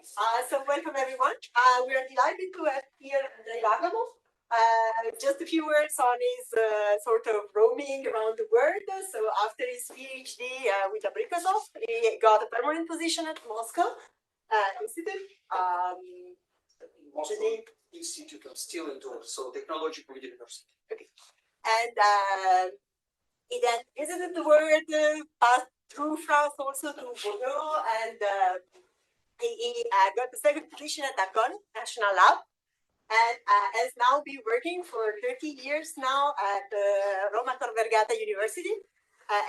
Okay, so welcome everyone. We are delighted to have here Andrey Varlamov. Just a few words on his sort of roaming around the world. So after his PhD with Microsoft, he got a permanent position at Moscow Institute. Moscow Institute of Steel and Tools, so technological university. Okay. And he then visited the world, passed through France also to Bordeaux, and he got the second position at Acon National Lab, and has now been working for 30 years now at Roma Tor Vergata University,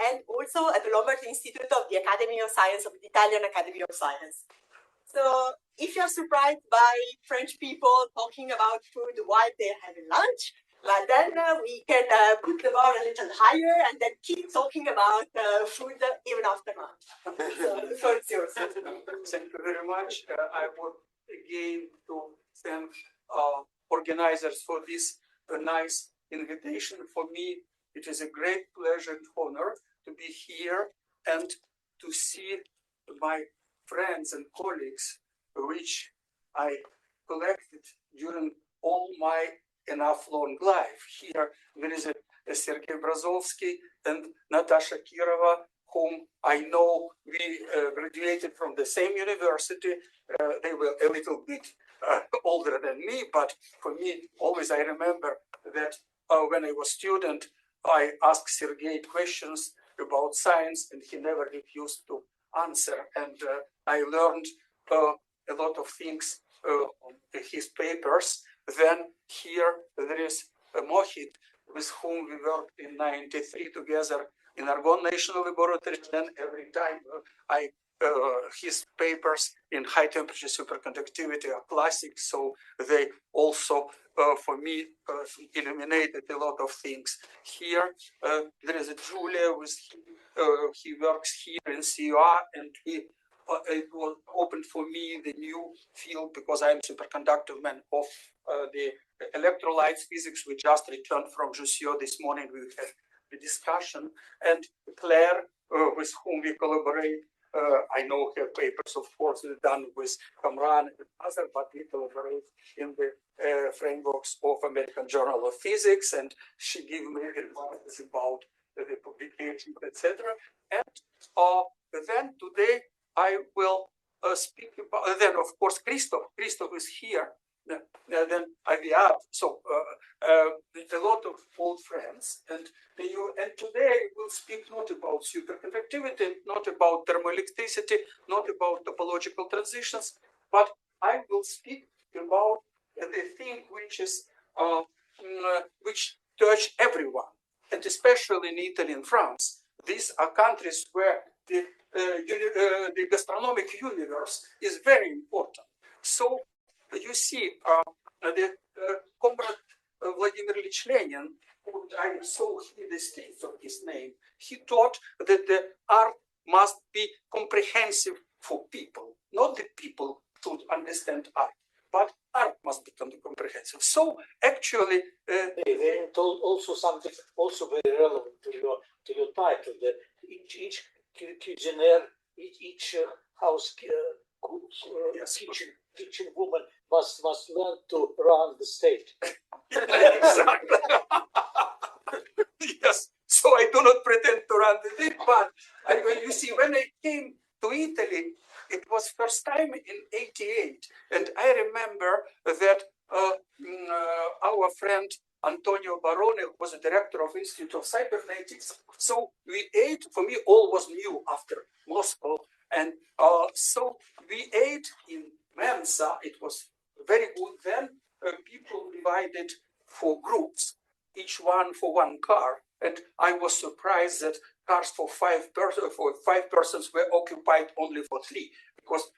and also at the Lombard Institute of the Academy of Science of the Italian Academy of Science. So if you're surprised by French people talking about food while they're having lunch, well, then we can put the bar a little higher and then keep talking about food even after lunch. So the floor is yours. Thank you very much. I would again to thank organizers for this nice invitation. For me, it is a great pleasure and honor to be here and to see my friends and colleagues, which I collected during all my enough long life. Here there is a Sergei Brazovsky and Natasha Kirova, whom I know we graduated from the same university. They were a little bit older than me, but for me, always I remember that when I was student, I asked Sergei questions about science, and he never refused to answer. And I learned a lot of things on his papers. Then here there is Mohit, with whom we worked in '93 together in Argonne National Laboratory. Then every time his papers in high temperature superconductivity are classic, so they also for me illuminated a lot of things. Here there is a Julia with he works here in CUA, and it was opened for me the new field because I'm superconductive man of the electrolytes physics. We just returned from Jussieu this morning. We had the discussion, and Claire, with whom we collaborate, I know her papers, of course, done with Kamran and other, but we collaborate in the frameworks of American Journal of Physics, and she gave me advice about the publication, etc. And then today I will speak about, then of course Christoph is here, then Aviad, so a lot of old friends, and today we'll speak not about superconductivity, not about thermoelectricity, not about topological transitions, but I will speak about the thing which is which touch everyone, and especially in Italy and France. These are countries where the gastronomic universe is very important. So you see, the comrade Vladimir Ilyich Lenin, who I saw here the states of his name, he taught that the art must be comprehensive for people. Not that people should understand art, but art must become comprehensive. So actually, they told also something also very relevant to your title, that each cuisinier, each house yes, kitchen woman must learn to run the state. Exactly. Yes. So I do not pretend to run the state, but you see, when I came to Italy, it was first time in '88, and I remember that our friend Antonio Barone was the director of Institute of Cybernetics. So we ate, for me, all was new after Moscow. And so we ate in Mensa. It was very good. Then people divided for groups, each one for one car. And I was surprised that cars for five persons were occupied only for 3, because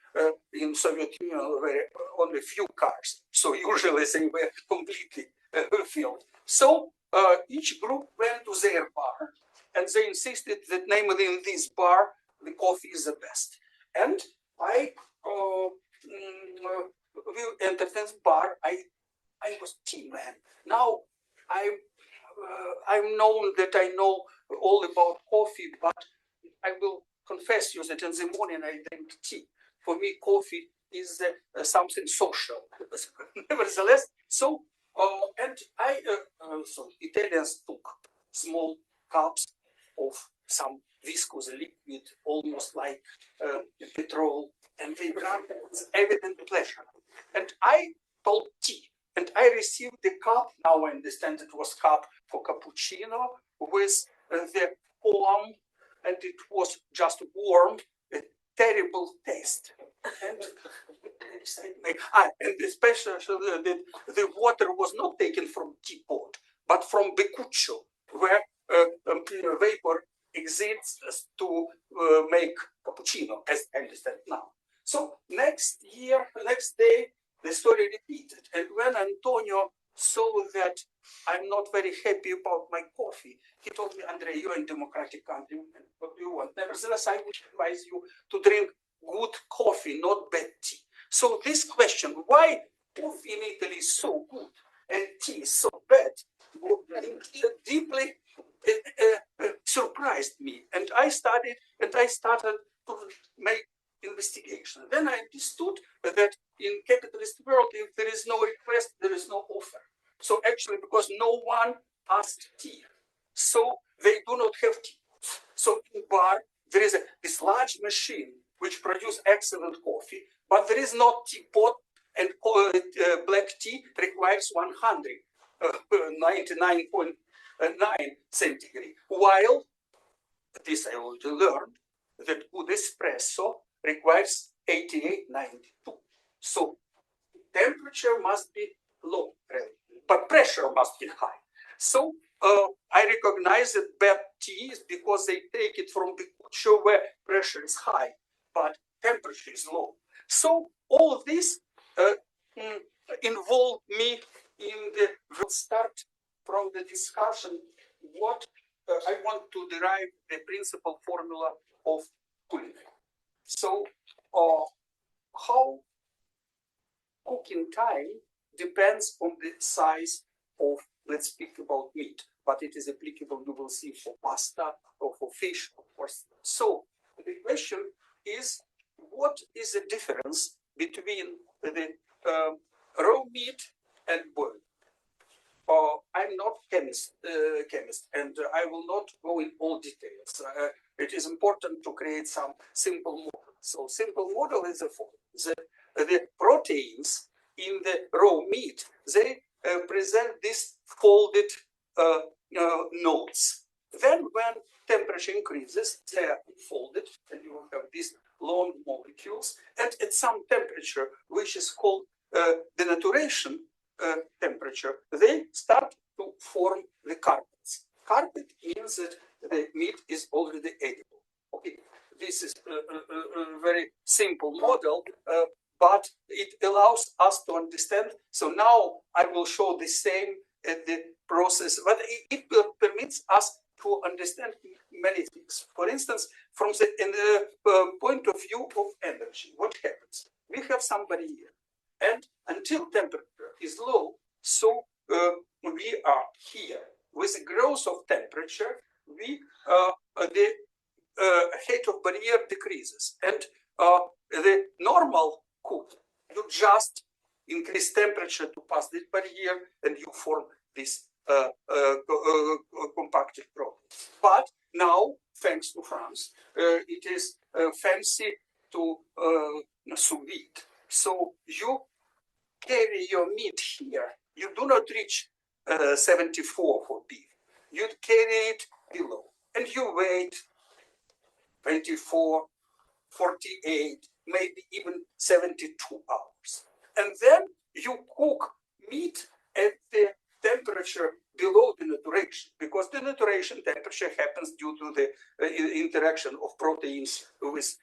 in Soviet Union there were only few cars. So usually they were completely filled. So each group went to their bar, and they insisted that, namely in this bar, the coffee is the best. And we entered this bar. I was tea man. Now I'm known that I know all about coffee, but I will confess you that in the morning I drink tea. For me, coffee is something social. Nevertheless, so and I so Italians took small cups of some viscous liquid, almost like petrol, and they drank it with evident pleasure. And I told tea, and I received the cup. Now I understand it was cup for cappuccino with the foam, and it was just warm, a terrible taste. And especially that the water was not taken from teapot, but from beccuccio, where vapor exists to make cappuccino, as I understand now. So next day, the story repeated. And when Antonio saw that I'm not very happy about my coffee, he told me, Andrey, you're in a democratic country, what do you want? Nevertheless, I would advise you to drink good coffee, not bad tea. So this question, why coffee in Italy is so good and tea is so bad, deeply surprised me. And I started to make investigation. Then I understood that in capitalist world, if there is no request, there is no offer. So actually, because no one asked tea, so they do not have tea. So in bar, there is this large machine which produces excellent coffee, but there is no teapot, and black tea requires 199.9 centigrade. While this I already learned that good espresso requires 88.92. So temperature must be low, but pressure must be high. So I recognize that bad tea is because they take it from beccuccio where pressure is high, but temperature is low. So all of this involved me in the. We'll start from the discussion what I want to derive the principal formula of culinary. So how cooking time depends on the size of, let's speak about meat, but it is applicable, you will see, for pasta or for fish, of course. So the question is, what is the difference between the raw meat and boiled? I'm not chemist, and I will not go in all details. It is important to create some simple model. So simple model is the proteins in the raw meat, they present these folded nodes. Then when temperature increases, they are folded, and you will have these long molecules. And at some temperature, which is called denaturation temperature, they start to form the carpets. Carpet means that the meat is already edible. Okay, this is a very simple model, but it allows us to understand. So now I will show the same the process, but it permits us to understand many things. For instance, from the point of view of energy, what happens? We have somebody here, and until temperature is low, so we are here. With the growth of temperature, the height of barrier decreases, and the normal cook, you just increase temperature to pass this barrier, and you form this compacted product. But now, thanks to France, it is fancy to sous vide. So you carry your meat here. You do not reach 74 for beef. You carry it below, and you wait 24, 48, maybe even 72 hours. And then you cook meat at the temperature below denaturation, because denaturation temperature happens due to the interaction of proteins with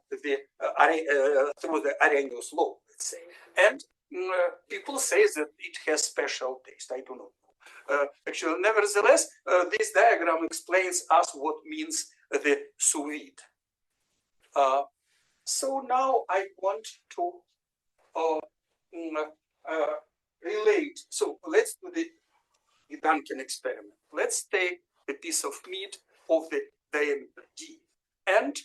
through the Arrhenius law, let's say. And people say that it has special taste. I do not know. Actually, nevertheless, this diagram explains us what means the sous vide. So now I want to relate. So let's do the Duncan experiment. Let's take a piece of meat of the diameter d and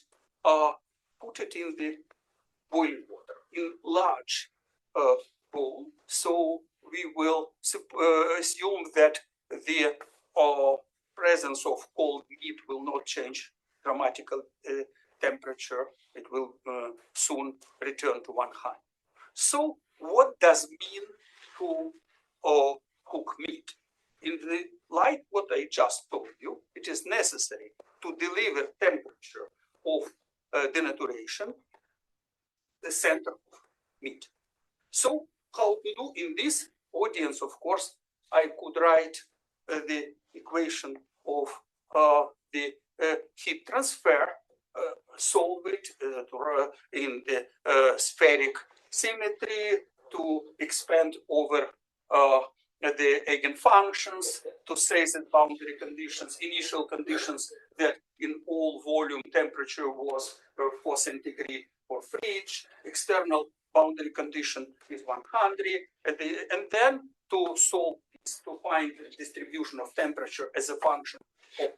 put it in the boiling water in large bowl, so we will assume that the presence of cold meat will not change dramatical temperature. It will soon return to 100. So what does mean to cook meat? In the light what I just told you, it is necessary to deliver temperature of denaturation, the center of meat. So how to do in this audience, of course, I could write the equation of the heat transfer, solve it in the spheric symmetry, to expand over the eigenfunctions, to say that boundary conditions, initial conditions, that in all volume temperature was 4 centigrade for fridge, external boundary condition is 100, and then to solve this, to find the distribution of temperature as a function of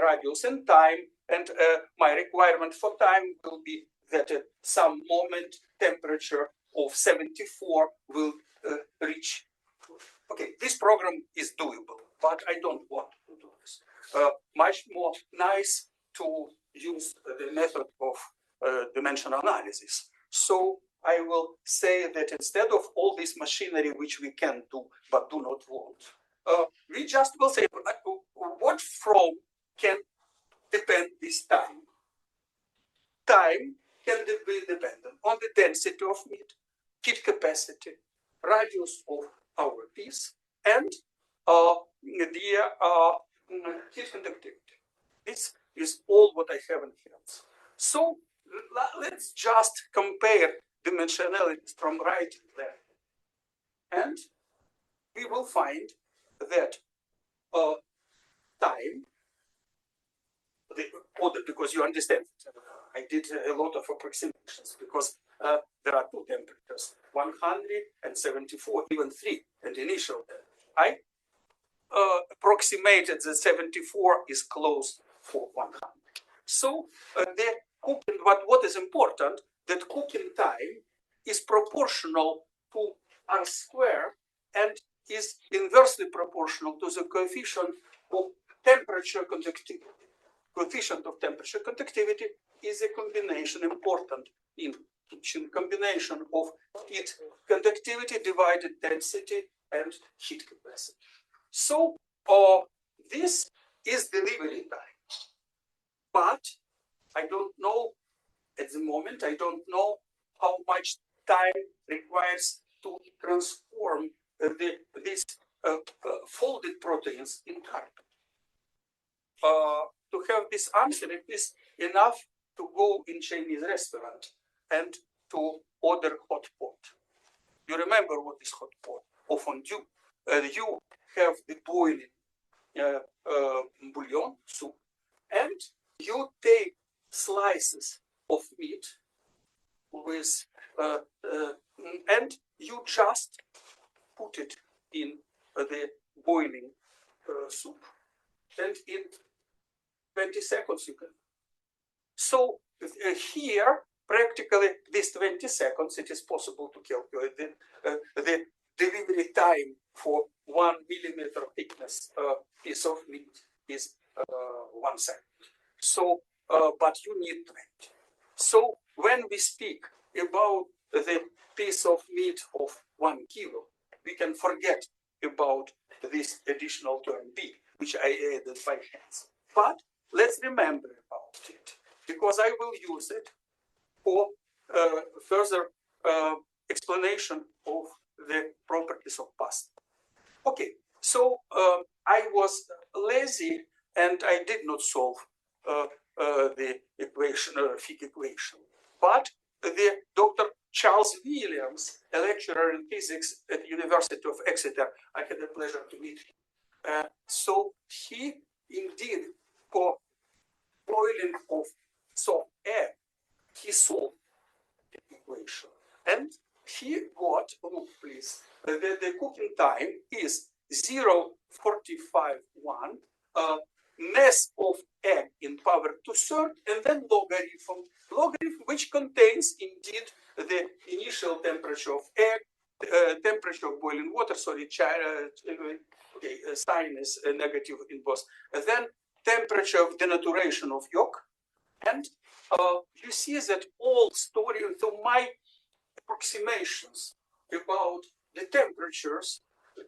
radius and time, and my requirement for time will be that at some moment temperature of 74 will reach. Okay, this program is doable, but I don't want to do this. Much more nice to use the method of dimensional analysis. So I will say that instead of all this machinery which we can do but do not want, we just will say what from can depend this time. Time can be dependent on the density of meat, heat capacity, radius of our piece, and the heat conductivity. This is all what I have in hands. So let's just compare dimensionalities from right and left. And we will find that time, the order, because you understand, I did a lot of approximations, because there are two temperatures, 174, even 3, and initial. I approximated that 74 is close for 100. So the cooking, what is important, that cooking time is proportional to R square and is inversely proportional to the coefficient of temperature conductivity. Coefficient of temperature conductivity is a combination, important in kitchen, combination of heat conductivity divided density and heat capacity. So this is delivery time. But I don't know at the moment, I don't know how much time requires to transform these folded proteins in carbon. To have this answer, it is enough to go in Chinese restaurant and to order hot pot. You remember what is hot pot? Or fondue. You have the boiling bouillon soup, and you take slices of meat with and you just put it in the boiling soup, and in 20 seconds you can. So here, practically this 20 seconds, it is possible to calculate the delivery time for 1 millimeter thickness piece of meat is 1 second. So, but you need 20. So when we speak about the piece of meat of 1 kilo, we can forget about this additional term B, which I added by hands. But let's remember about it, because I will use it for further explanation of the properties of pasta. Okay, so I was lazy and I did not solve the equation, Fick equation. But the Dr. Charles Williams, a lecturer in physics at the University of Exeter, I had the pleasure to meet him. So he indeed, for boiling of soft egg, he solved the equation. And he got, look please, the cooking time is 0.451 mass of egg in power 2/3, and then logarithm, which contains indeed the initial temperature of egg, temperature of boiling water, sorry, sign is negative in both. Then temperature of denaturation of yolk. And you see that all story, so my approximations about the temperatures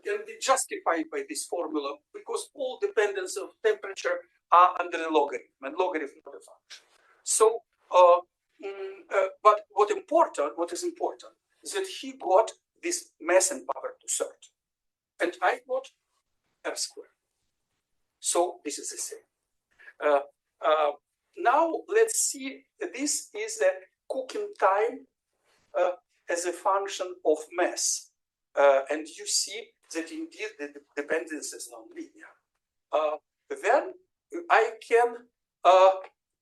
can be justified by this formula because all dependence of temperature are under the logarithm, and logarithm is not a function. So, but what is important is that he got this mass and power to third, and I got R squared. So this is the same. Now let's see. This is the cooking time as a function of mass, and you see that indeed the dependence is nonlinear. Then I can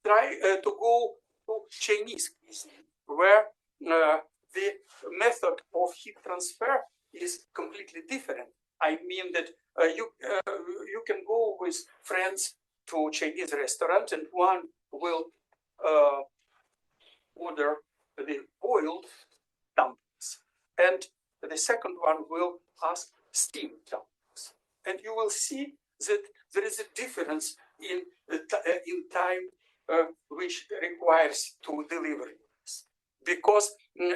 try to go to Chinese cuisine, where the method of heat transfer is completely different. I mean that you can go with friends to Chinese restaurant, and one will order the boiled dumplings, and the second one will ask steamed dumplings, and you will see that there is a difference in time which requires to deliver this. Because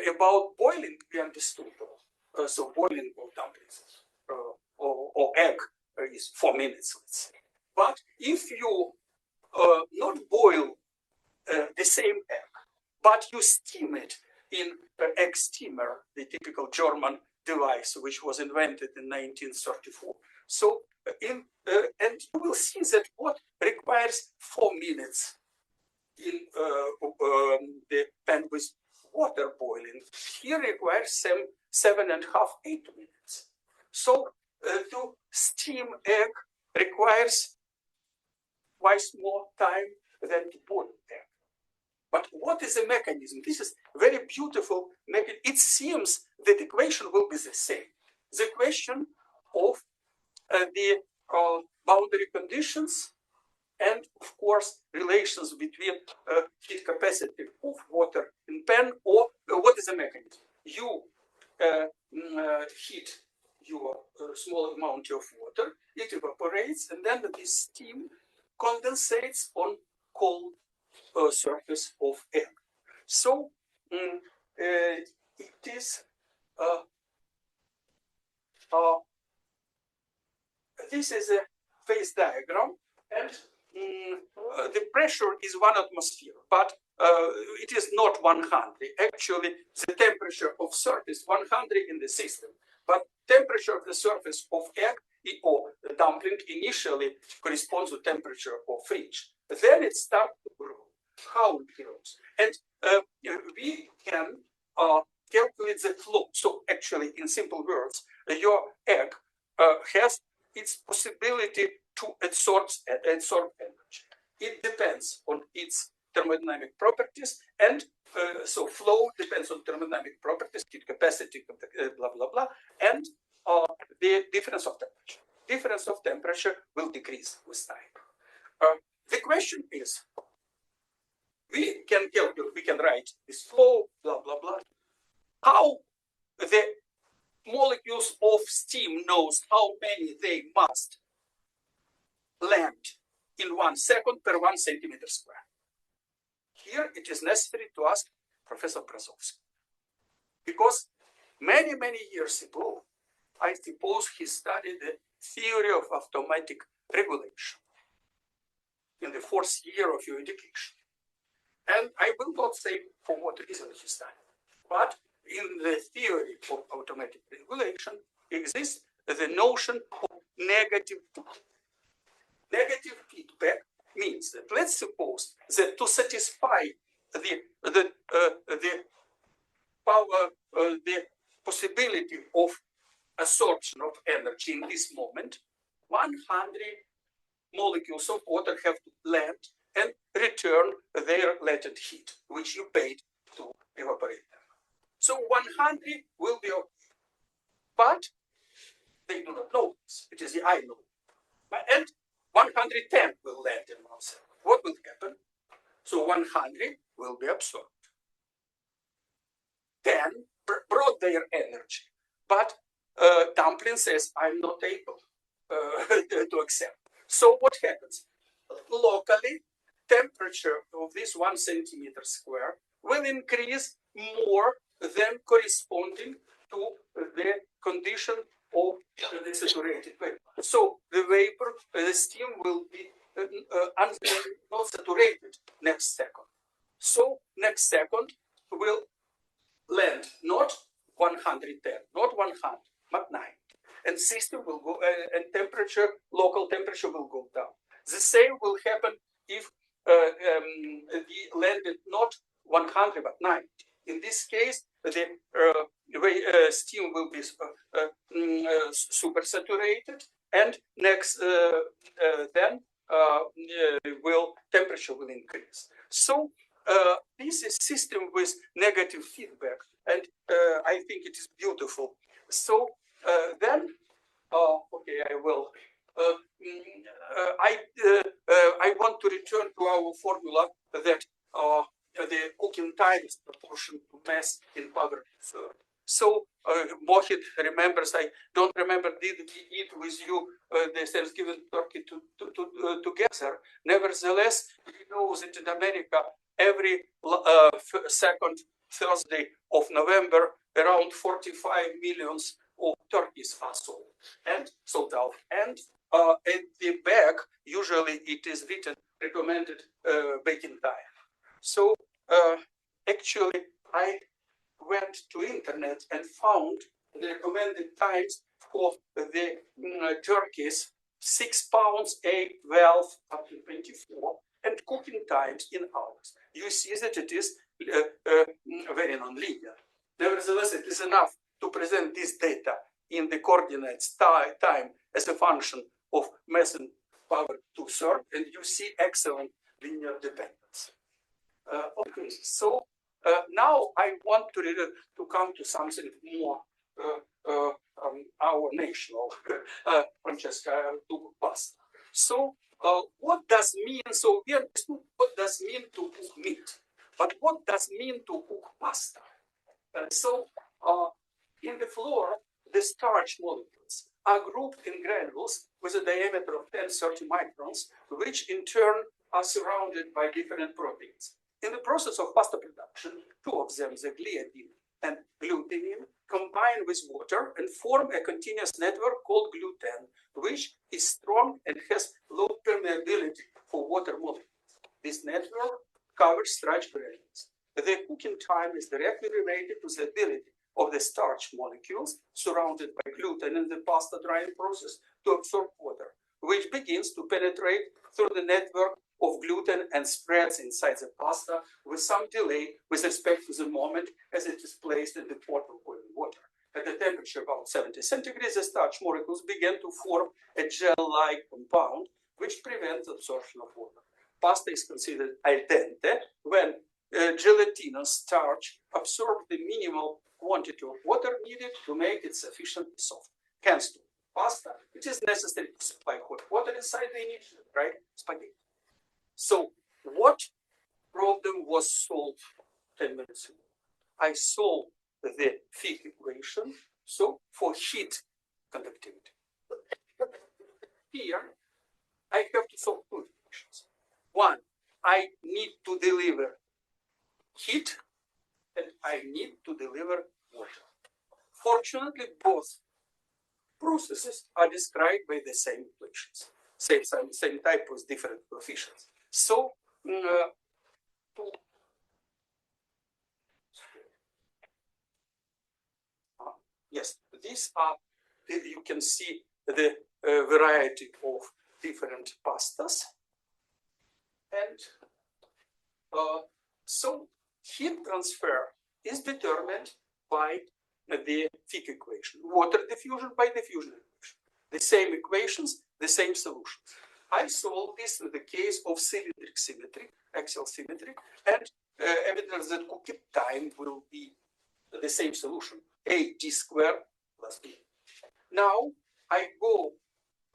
about boiling, we understood. So boiling of dumplings or egg is 4 minutes, let's say. But if you not boil the same egg, but you steam it in an egg steamer, the typical German device, which was invented in 1934. So, and you will see that what requires 4 minutes in the pan with water boiling, here requires 7.5, 8 minutes. So, to steam egg requires twice more time than to boil egg. But what is the mechanism? This is very beautiful mechanism. It seems that the equation will be the same. The question of the boundary conditions and, of course, relations between heat capacity of water in pan, or what is the mechanism? You heat your small amount of water, it evaporates, and then this steam condensates on cold surface of egg. So it is this is a phase diagram, and the pressure is 1 atmosphere, but it is not 100. Actually, the temperature of surface 100 in the system, but temperature of the surface of egg or the dumpling initially corresponds to temperature of fridge. Then it starts to grow. How it grows, and we can calculate the flow. So actually, in simple words, your egg has its possibility to absorb energy. It depends on its thermodynamic properties, and so flow depends on thermodynamic properties, heat capacity, blah blah blah, and the difference of temperature. Difference of temperature will decrease with time. The question is, we can calculate, we can write this flow, blah, blah, blah. How the molecules of steam knows how many they must land in 1 second per 1 centimeter square. Here it is necessary to ask Professor Brazowski, because many, many years ago, I suppose he studied the theory of automatic regulation in the 4th year of your education. And I will not say for what reason he studied, but in the theory of automatic regulation exists the notion of negative feedback. Negative feedback means that, let's suppose that to satisfy the power, the possibility of absorption of energy in this moment, 100 molecules of water have to land and return their latent heat, which you paid to evaporate them. So 100 will be okay. But they do not know this. It is the I know. And 110 will land in 1 second. What will happen? So 100 will be absorbed. then brought their energy. But dumpling says, I'm not able to accept. So what happens? Locally, temperature of this 1 centimeter square will increase more than corresponding to the condition of the saturated vapor. So the vapor, the steam will be not saturated next second. So next second will land not 110, not 100, but 90. And system will go, and temperature, local temperature will go down. The same will happen if the landed not 100 but 90. In this case, the steam will be super saturated, and next then temperature will increase. So this is system with negative feedback, and I think it is beautiful. So then, okay, I will. I want to return to our formula that the cooking time is proportional to mass in power third. So Mohit remembers, I don't remember, did we eat with you the Thanksgiving turkey together? Nevertheless, we know that in America, every second Thursday of November, around 45 millions of turkeys are sold out. And at the back, usually it is written recommended baking time. So actually, I went to internet and found the recommended times for the turkeys: 6 pounds, 8, 12, up to 24, and cooking times in hours. You see that it is very non-linear. Nevertheless, it is enough to present this data in the coordinates time as a function of mass and power 2/3, and you see excellent linear dependence. Okay, so now I want to come to something more our national, Francesca, to pasta. So what does mean? So we understood what does mean to cook meat, but what does mean to cook pasta? So in the flour, the starch molecules are grouped in granules with a diameter of 10-30 microns, which in turn are surrounded by different proteins. In the process of pasta production, 2 of them, the gliadin and glutenin, combine with water and form a continuous network called gluten, which is strong and has low permeability for water molecules. This network covers starch granules. The cooking time is directly related to the ability of the starch molecules surrounded by gluten in the pasta drying process to absorb water, which begins to penetrate through the network of gluten and spreads inside the pasta with some delay with respect to the moment as it is placed in the pot of boiling water. At a temperature about 70 centigrades, the starch molecules begin to form a gel-like compound which prevents absorption of water. Pasta is considered al dente when gelatinous starch absorbs the minimal quantity of water needed to make it sufficiently soft. Hence, to pasta, it is necessary to supply hot water inside the initial dry spaghetti. So, what problem was solved 10 minutes ago? I solved the Fick equation, so for heat conductivity. Here, I have to solve 2 equations. One, I need to deliver heat, and I need to deliver water. Fortunately, both processes are described by the same equations, same type with different coefficients. So, yes, these are, you can see the variety of different pastas. And so heat transfer is determined by the Fick equation, water diffusion by diffusion equation. The same equations, the same solutions. I solved this in the case of cylindric symmetry, axial symmetry, and evidence that cooking time will be the same solution, AD squared plus B. Now I go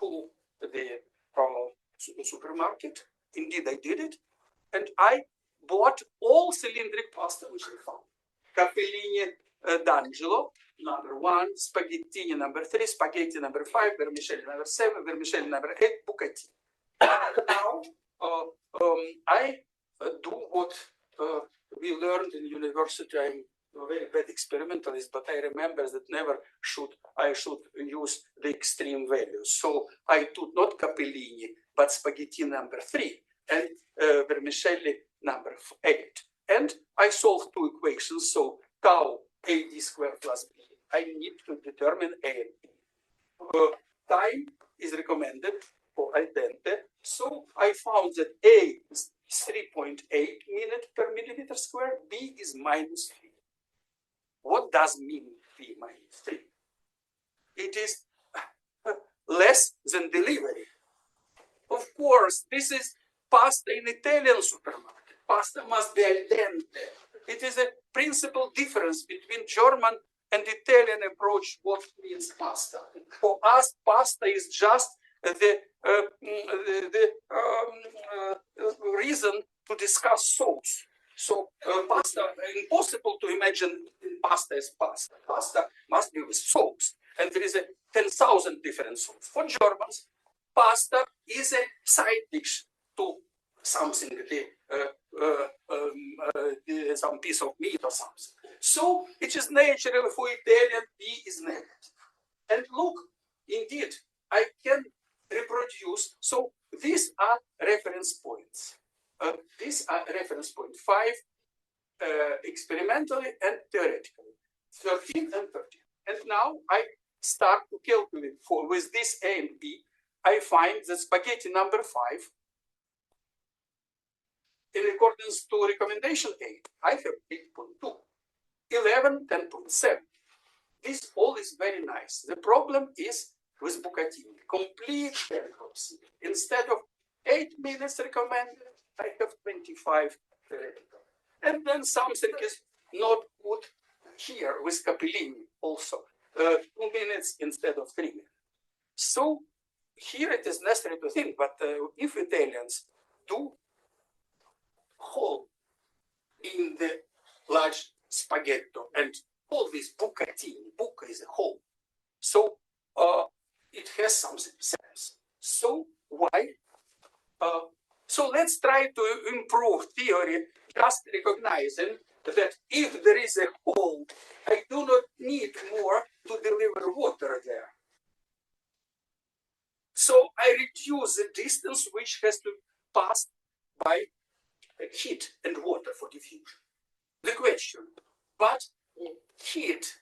to the supermarket. Indeed, I did it, and I bought all cylindric pasta which I found. capellini d'angelo, number 1, spaghettini number 3, spaghetti number 5, vermicelli number 7, vermicelli number 8, bucatini. Now, I do what we learned in university. I'm a very bad experimentalist, but I remember that never I should use the extreme values. So I took not capellini, but spaghetti number 3 and vermicelli number 8. And I solved two equations. So tau AD squared plus B. I need to determine A and B. Time is recommended for al dente. So I found that A is 3.8 minutes per millimeter square, B is minus 3. What does mean B minus 3? It is less than delivery. Of course, this is pasta in Italian supermarket. Pasta must be al dente. It is a principal difference between German and Italian approach what means pasta. For us, pasta is just the reason to discuss sauce. So pasta, impossible to imagine pasta as pasta. Pasta must be with sauce. And there is a 10,000 different sauces. For Germans, pasta is a side dish to something, some piece of meat or something. So it is natural for Italian, B is negative. And look, indeed, I can reproduce. So these are reference points. These are reference point 5 experimentally and theoretically, 13 and 13. And now I start to calculate for with this A and B. I find that spaghetti number 5, in accordance to recommendation 8, I have 8.2, 11, 10.7. This all is very nice. The problem is with bucatini, complete bankruptcy. Instead of 8 minutes recommended, I have 25 theoretical. And then something is not good here with capellini also. 2 minutes instead of 3 minutes. So here it is necessary to think, but if Italians do hole in the large spaghetto and all this bucatini, buca is a hole. So it has some sense. So why? So let's try to improve theory, just recognizing that if there is a hole, I do not need more to deliver water there. So I reduce the distance which has to pass by heat and water for diffusion. The question, but heat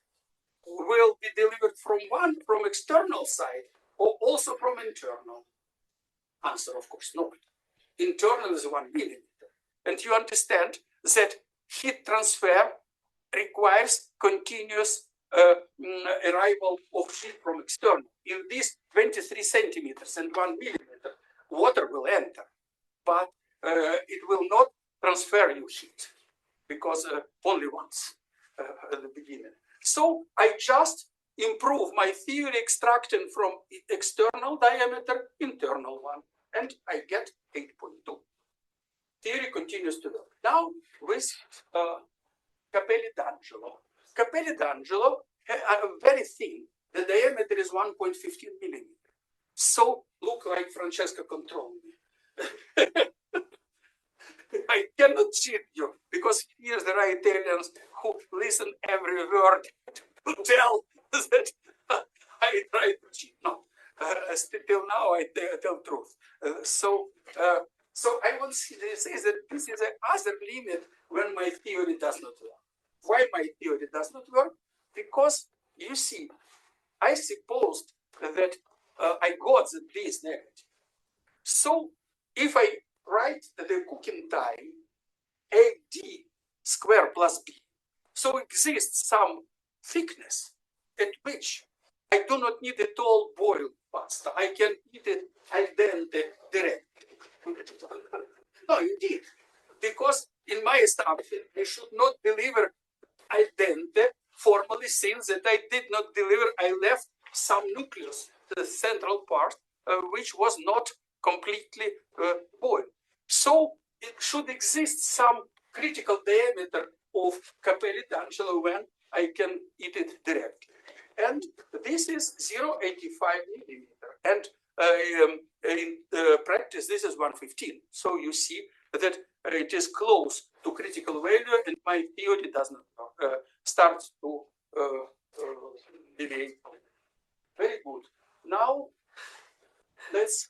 will be delivered from external side or also from internal? Answer, of course, no. Internal is 1 millimeter. And you understand that heat transfer requires continuous arrival of heat from external. In these 23 centimeters and 1 millimeter, water will enter, but it will not transfer you heat because only once at the beginning. So I just improve my theory extracting from external diameter, internal one, and I get 8.2. Theory continues to work. Now with Capelli d'Angelo. Capelli d'Angelo are very thin. The diameter is 1.15 millimeter. So look like Francesca controlled me. I cannot cheat you because here there are Italians who listen every word to tell that I try to cheat. No, till now I tell truth. So I want to say that this is another limit when my theory does not work. Why my theory does not work? Because you see, I supposed that I got that B is negative. So if I write the cooking time AD square plus B, so exists some thickness at which I do not need at all boiled pasta. I can eat it al dente directly. No, indeed, because in my assumption, I should not deliver al dente formally, since that I did not deliver, I left some nucleus, the central part, which was not completely boiled. So it should exist some critical diameter of Capelli d'Angelo when I can eat it directly. And this is 0.85 millimeter. And in practice, this is 115. So you see that it is close to critical value, and my theory does not start to deviate. Very good. Now, let's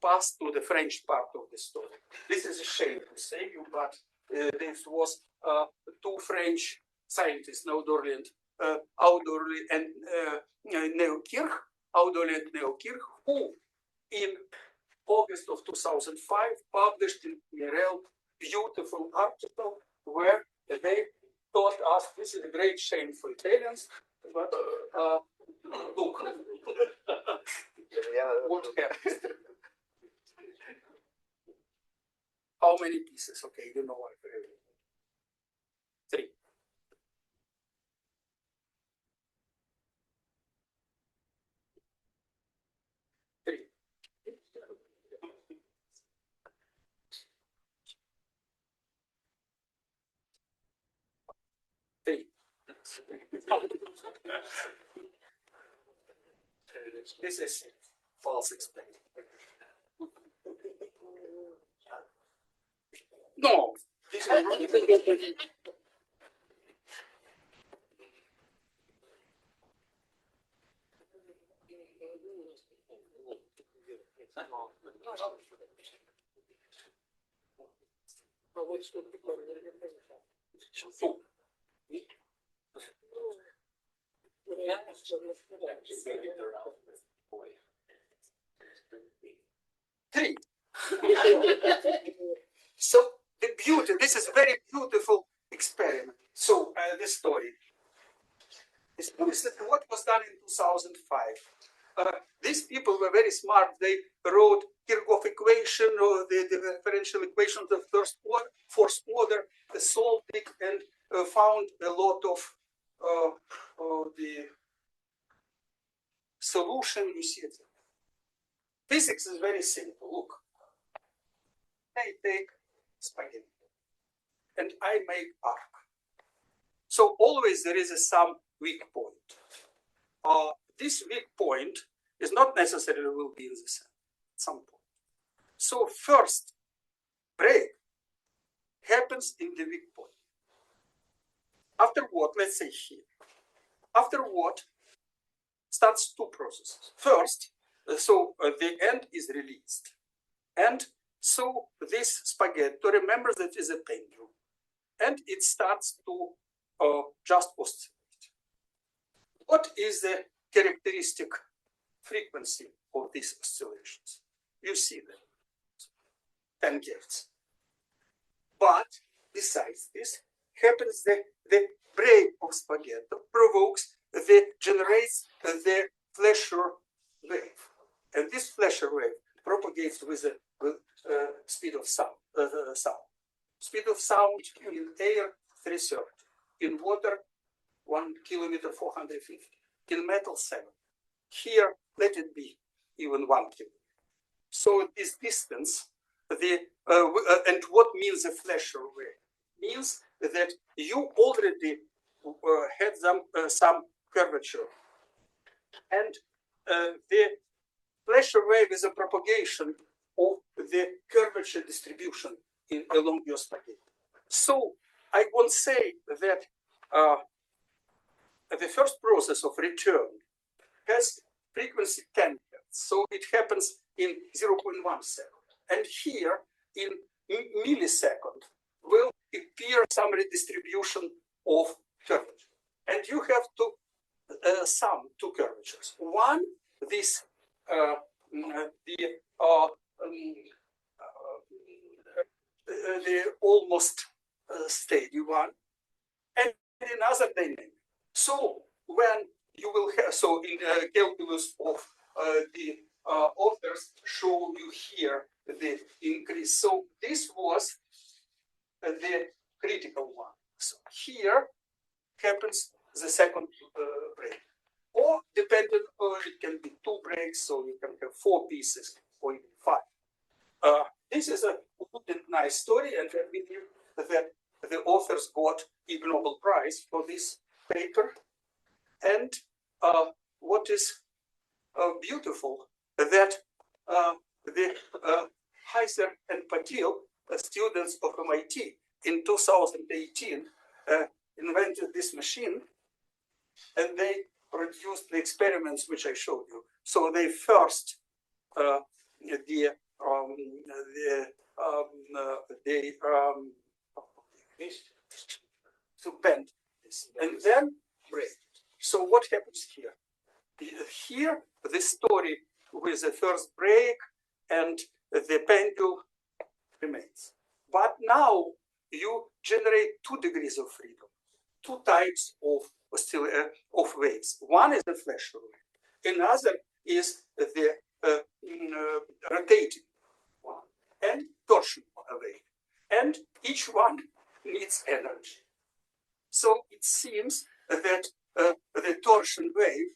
pass to the French part of the story. This is a shame to say you, but this was two French scientists, Audorley and Neukirch, who in August of 2005 published in PRL beautiful article where they taught us, this is a great shame for Italians, but look, what happened. How many pieces? Okay, you know what. 3. 3. 3. This is false explained. No, this is Three. So the beauty, this is very beautiful experiment. So the story is what was done in 2005. These people were very smart. They wrote Kirchhoff equation or the differential equations of first order, solved it, and found a lot of the solution. You see it. Physics is very simple. Look, I take spaghetti and I make arc. So always there is some weak point. This weak point is not necessarily will be in the center at some point. So first break happens in the weak point. After what, let's say here. After what starts two processes. First, the end is released. And so this spaghetti, remember that is a pendulum. And it starts to just oscillate. What is the characteristic frequency of these oscillations? You see them, 10 Hz. But besides this, happens the break of spaghetti generates the Fleischer wave. And this Fleischer wave propagates with speed of sound. Speed of sound in air 330, in water 1 kilometer 450, in metal 7. Here, let it be even 1 kilometer. So this distance, and what means a Fleischer wave? Means that you already had some curvature, and the Fleischer wave is a propagation of the curvature distribution along your spaghetti. So I won't say that the first process of return has frequency 10 Hz. So it happens in 0.1 second. And here in millisecond will appear some redistribution of curvature. And you have to sum two curvatures. One, this the almost steady one, and another dynamic. So when you will have, so in the calculus of the authors show you here the increase. So this was the critical one. So here happens the second break. Or depending on it can be 2 breaks, so you can have 4 pieces or even 5. This is a good and nice story, and I believe that the authors got Ig Nobel Prize for this paper. And what is beautiful, that the Heiser and Patil, students of MIT, in 2018 invented this machine, and they produced the experiments which I showed you. So they first to bend this and then break. So what happens here? Here, the story with the first break and the pendulum remains. But now you generate 2 degrees of freedom, 2 types of waves. One is the flash wave, another is the rotating one, and torsion wave. And each one needs energy. So it seems that the torsion wave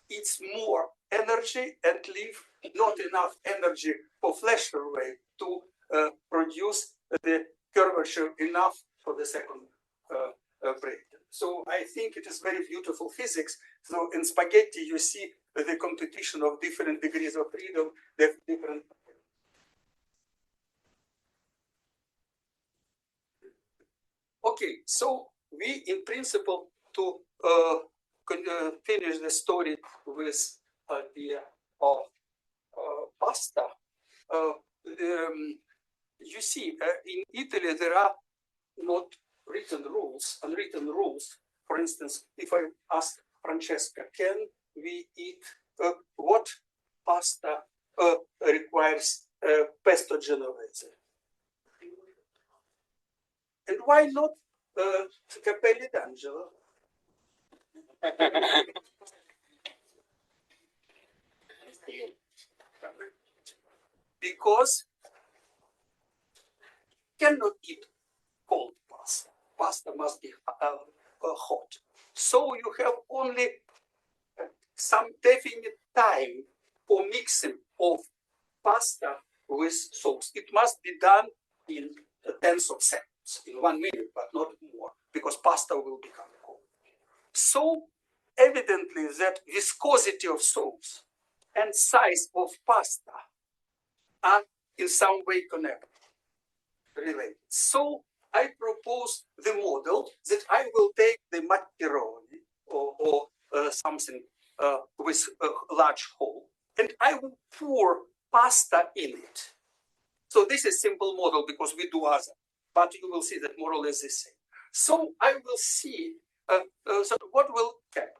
needs more energy and leave not enough energy for flash wave to produce the curvature enough for the second break. So I think it is very beautiful physics. So in spaghetti, you see the competition of different degrees of freedom, the different. Okay, so we, in principle, to finish the story with the pasta. You see, in Italy, there are not written rules, unwritten rules. For instance, if I ask Francesca, can we eat what pasta requires pesto genovese? And why not capelli d'angelo? Because cannot eat cold pasta. Pasta must be hot. So you have only some definite time for mixing of pasta with sauce. It must be done in tens of seconds, in 1 minute, but not more, because pasta will become cold. So evidently that viscosity of sauce and size of pasta are in some way connected, related. So I propose the model that I will take the macaroni or something with a large hole, and I will pour pasta in it. So this is simple model because we do other, but you will see that more or less the same. So I will see so what will happen.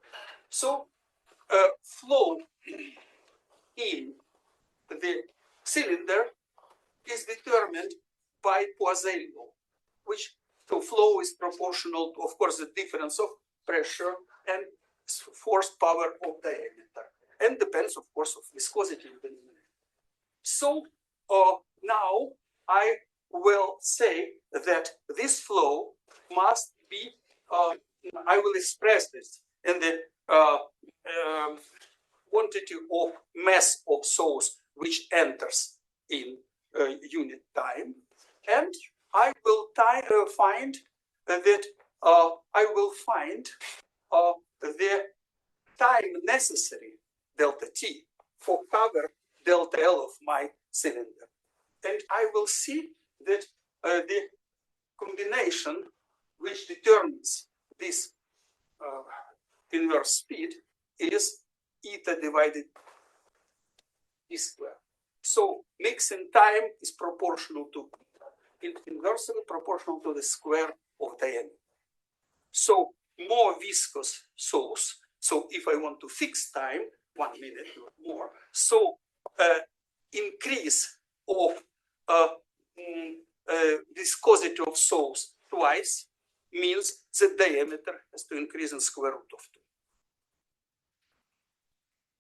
So flow in the cylinder is determined by Poiseuille law, which the flow is proportional to, of course, the difference of pressure and force power of diameter, and depends, of course, of viscosity. So now I will say that this flow must be, I will express this in the quantity of mass of sauce which enters in unit time, and I will find that I will find the time necessary, delta T, for cover delta L of my cylinder. And I will see that the combination which determines this inverse speed is eta divided t square. So mixing time is proportional to, inversely proportional to the square of diameter. So more viscous sauce. So if I want to fix time, 1 minute or more, so increase of viscosity of sauce twice means the diameter has to increase in square root of 2.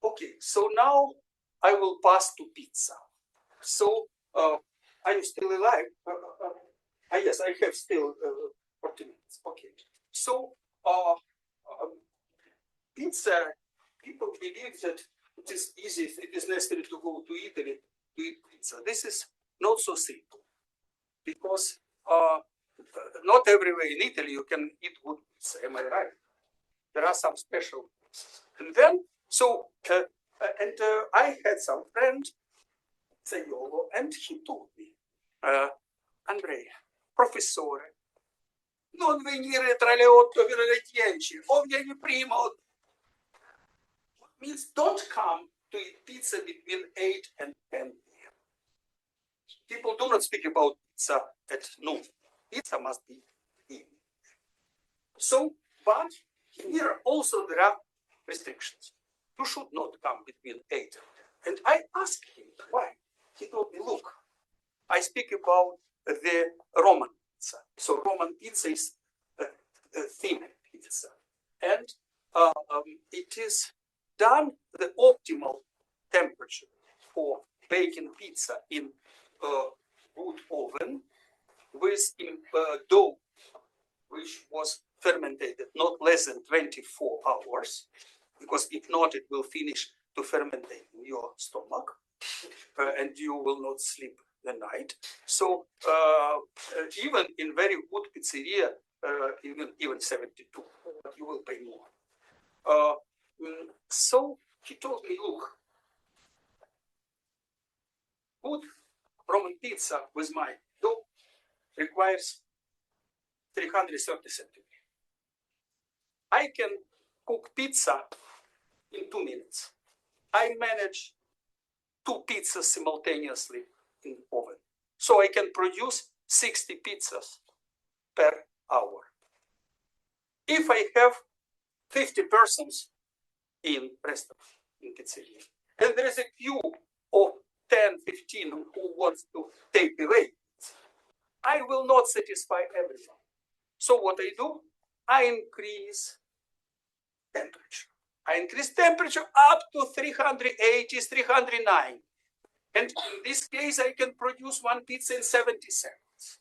Okay, so now I will pass to pizza. So are you still alive? Yes, I have still 40 minutes. Okay, so pizza, people believe that it is easy, it is necessary to go to Italy to eat pizza. This is not so simple, because not everywhere in Italy you can eat good pizza, am I right? There are some special pizzas. And then, so, I had some friend, Zaiolo, and he told me, Andrei, professore, non venire tra le 8 e le 10, o vieni prima, o... means don't come to eat pizza between 8 and 10 p.m. People do not speak about pizza at noon. Pizza must be evening. So, but here also there are restrictions. You should not come between 8 and 10. And I asked him why. He told me, look, I speak about the Roman pizza. So Roman pizza is a thin pizza. And it is done the optimal temperature for baking pizza in a wood oven with dough which was fermented not less than 24 hours, because if not, it will finish to ferment in your stomach, and you will not sleep the night. So even in very good pizzeria, even 72, you will pay more. So he told me, look, good Roman pizza with my dough requires 330 centigrade. I can cook pizza in 2 minutes. I manage 2 pizzas simultaneously in the oven. So I can produce 60 pizzas per hour. If I have 50 persons in restaurant, in pizzeria, and there is a queue of 10, 15 who wants to take away, I will not satisfy everyone. So what I do, I increase temperature. I increase temperature up to 380, 309. And in this case, I can produce one pizza in 70 seconds.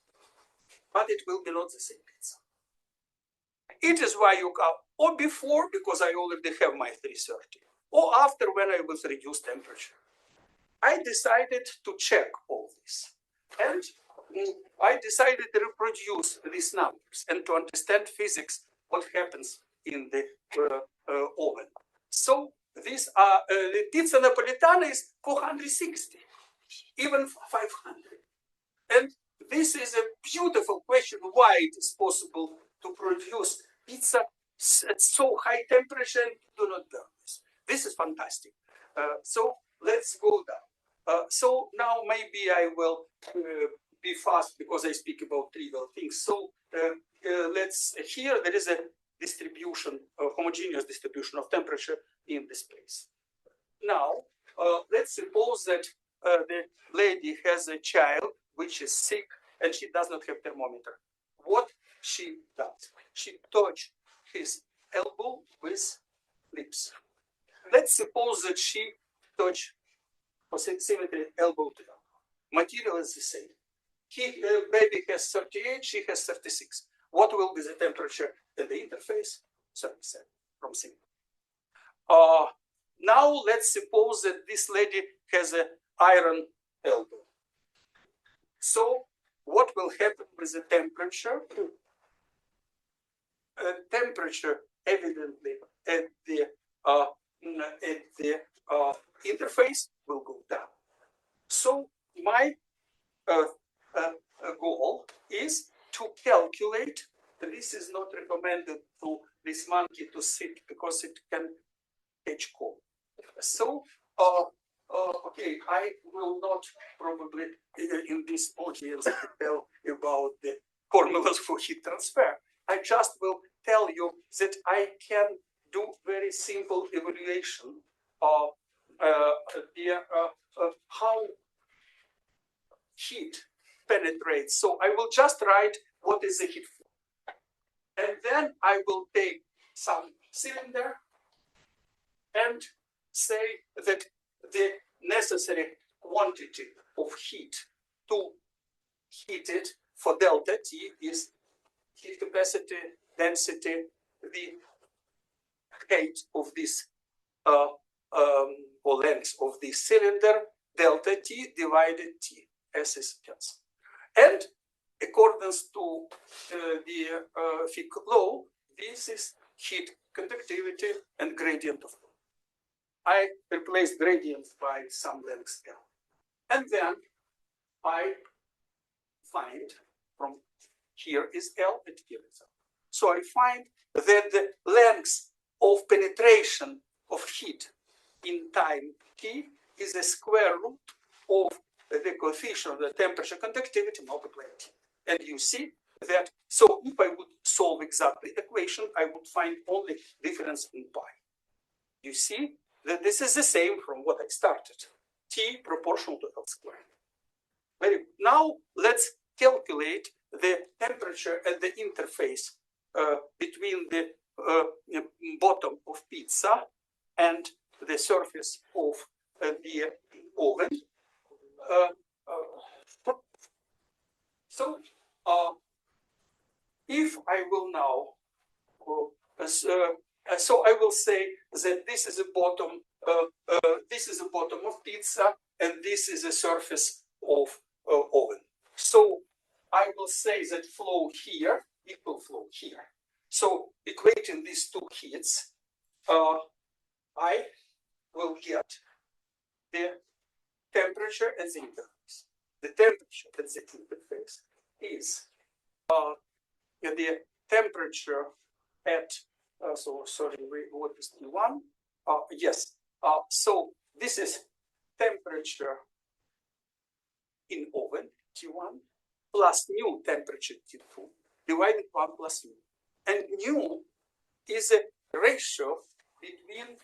But it will be not the same pizza. It is why you come, or before, because I already have my 330, or after when I will reduce temperature. I decided to check all this. And I decided to reproduce these numbers and to understand physics, what happens in the oven. So these are, the pizza napoletana is 460, even 500. And this is a beautiful question, why it is possible to produce pizza at so high temperature and do not burn this. This is fantastic. So let's go down. So now maybe I will be fast because I speak about trivial things. So let's, here there is a distribution, a homogeneous distribution of temperature in this place. Now, let's suppose that the lady has a child which is sick and she does not have thermometer. What she does? She touches his elbow with lips. Let's suppose that she touches for symmetry elbow to elbow. Material is the same. Baby has 38, she has 36. What will be the temperature at the interface? 37 from single. Now let's suppose that this lady has an iron elbow. So what will happen with the temperature? Temperature evidently at the interface will go down. So my goal is to calculate. This is not recommended to this monkey to sit because it can catch cold. So, okay, I will not probably in this audience tell about the formulas for heat transfer. I just will tell you that I can do very simple evaluation of how heat penetrates. So I will just write what is the heat flow. And then I will take some cylinder and say that the necessary quantity of heat to heat it for delta T is heat capacity, density, the height of this or length of this cylinder, delta T divided T, S is cancelled. And accordance to the Fick law, this is heat conductivity and gradient of flow. I replace gradient by some length L. And then I find from here is L and here is L. So I find that the length of penetration of heat in time t is a square root of the coefficient of the temperature conductivity multiplied t. And you see that, so if I would solve exactly the equation, I would find only difference in pi. You see that this is the same from what I started. T proportional to L squared. Very good. Now let's calculate the temperature at the interface between the bottom of pizza and the surface of the oven. If I will now, so I will say that this is a bottom. This is the bottom of pizza, and this is the surface of oven. So I will say that flow here equal flow here. So equating these two heats, I will get the temperature at the interface. The temperature at the interface is the temperature at, so sorry, what is T1? Yes, so this is temperature in oven, T1, plus new temperature, T2, divided 1 plus mu. And mu is a ratio between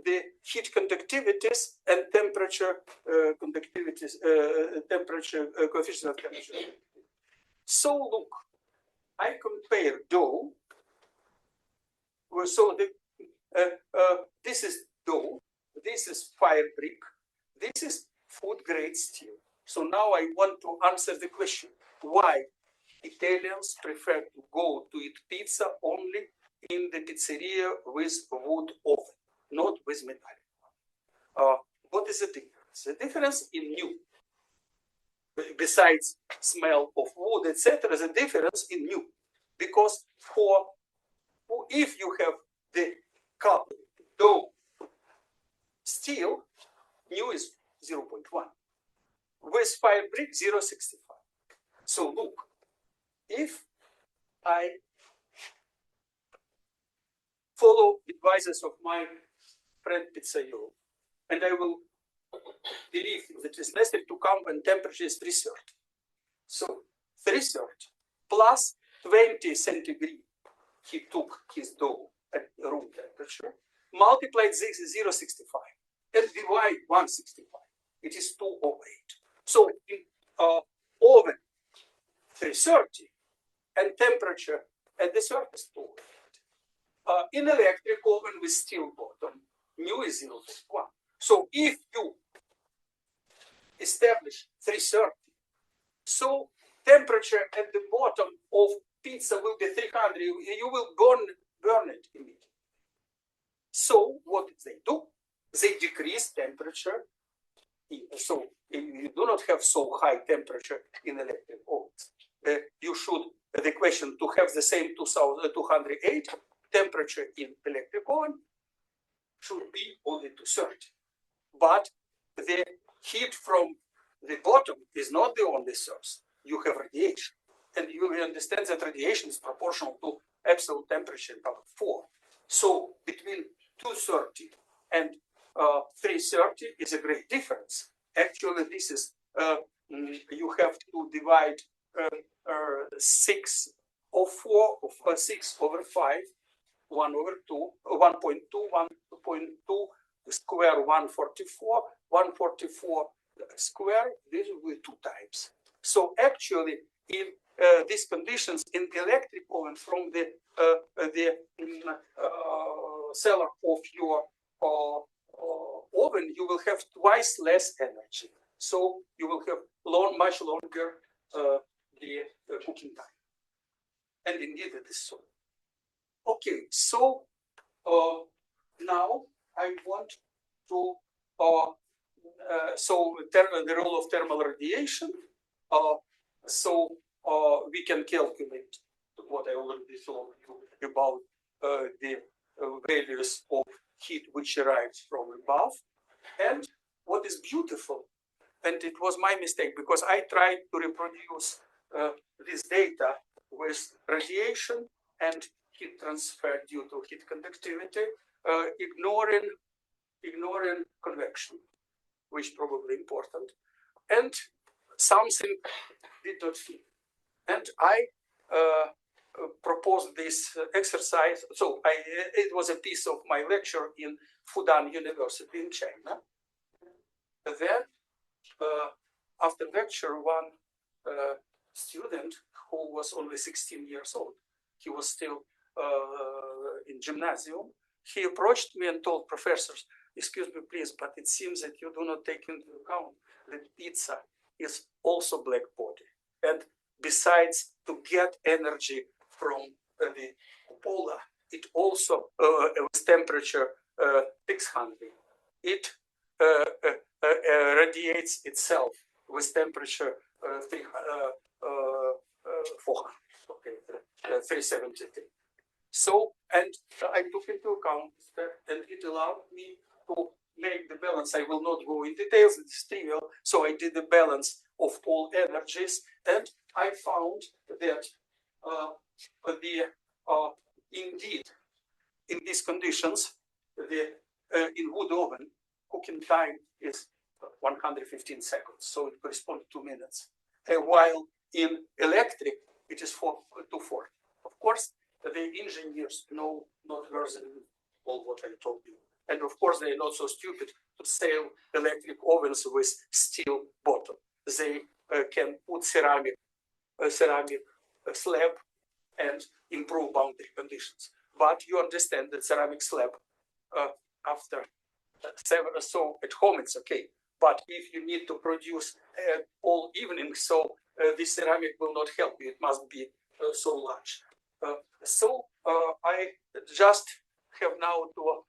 the heat conductivities and temperature conductivities, temperature coefficient of temperature. So look, I compare dough. So this is dough, this is fire brick, this is food grade steel. So now I want to answer the question, why Italians prefer to go to eat pizza only in the pizzeria with wood oven, not with metal. What is the difference? The difference in new, besides smell of wood, etc., the difference in new, because if you have the cup dough steel, new is 0.1. With fire brick, 0.65. So look, if I follow advices of my friend Pizzaiolo, and I will believe that it is necessary to come when temperature is 330. So 330 plus 20 centigrade, he took his dough at room temperature, multiplied this 0.65 and divide 165. It is 208. So in oven 330 and temperature at the surface 208. In electric oven with steel bottom, mu is 0.1. So if you establish 330, so temperature at the bottom of pizza will be 300. You will burn it immediately. So what did they do? They decrease temperature. So you do not have so high temperature in electric ovens. You should, the question to have the same 208 temperature in electric oven should be only 230. But the heat from the bottom is not the only source. You have radiation. And you will understand that radiation is proportional to absolute temperature power 4. So between 230 and 330 is a great difference. Actually, this is, you have to divide 6 over 4, 6 over 5, 1 over 2, 1.2, 1.2 square, 144, 144 square, this will be 2 times. So actually, in these conditions, in the electric oven from the cellar of your oven, you will have twice less energy. So you will have much longer the cooking time. And indeed, it is so. Okay, so now I want to so the role of thermal radiation. So we can calculate what I already told you about the values of heat which arrives from above. And what is beautiful, and it was my mistake because I tried to reproduce this data with radiation and heat transfer due to heat conductivity, ignoring convection, which is probably important, and something did not fit. And I proposed this exercise. So it was a piece of my lecture in Fudan University in China. Then, after lecture, one student who was only 16 years old, he was still in gymnasium, he approached me and told professors, excuse me, please, but it seems that you do not take into account that pizza is also black body. And besides, to get energy from the cupola, it also, with temperature 600, it radiates itself with temperature 400, okay, 373. So, and I took into account that, and it allowed me to make the balance. I will not go in details, it's trivial. So I did the balance of all energies, and I found that indeed, in these conditions, in wood oven, cooking time is 115 seconds, so it corresponds to 2 minutes. While in electric, it is 240. Of course, the engineers know not worse than all what I told you. And of course, they are not so stupid to sell electric ovens with steel bottom. They can put ceramic slab and improve boundary conditions. But you understand that ceramic slab after several, so at home it's okay. But if you need to produce all evening, so the ceramic will not help you. It must be so large. So I just have now to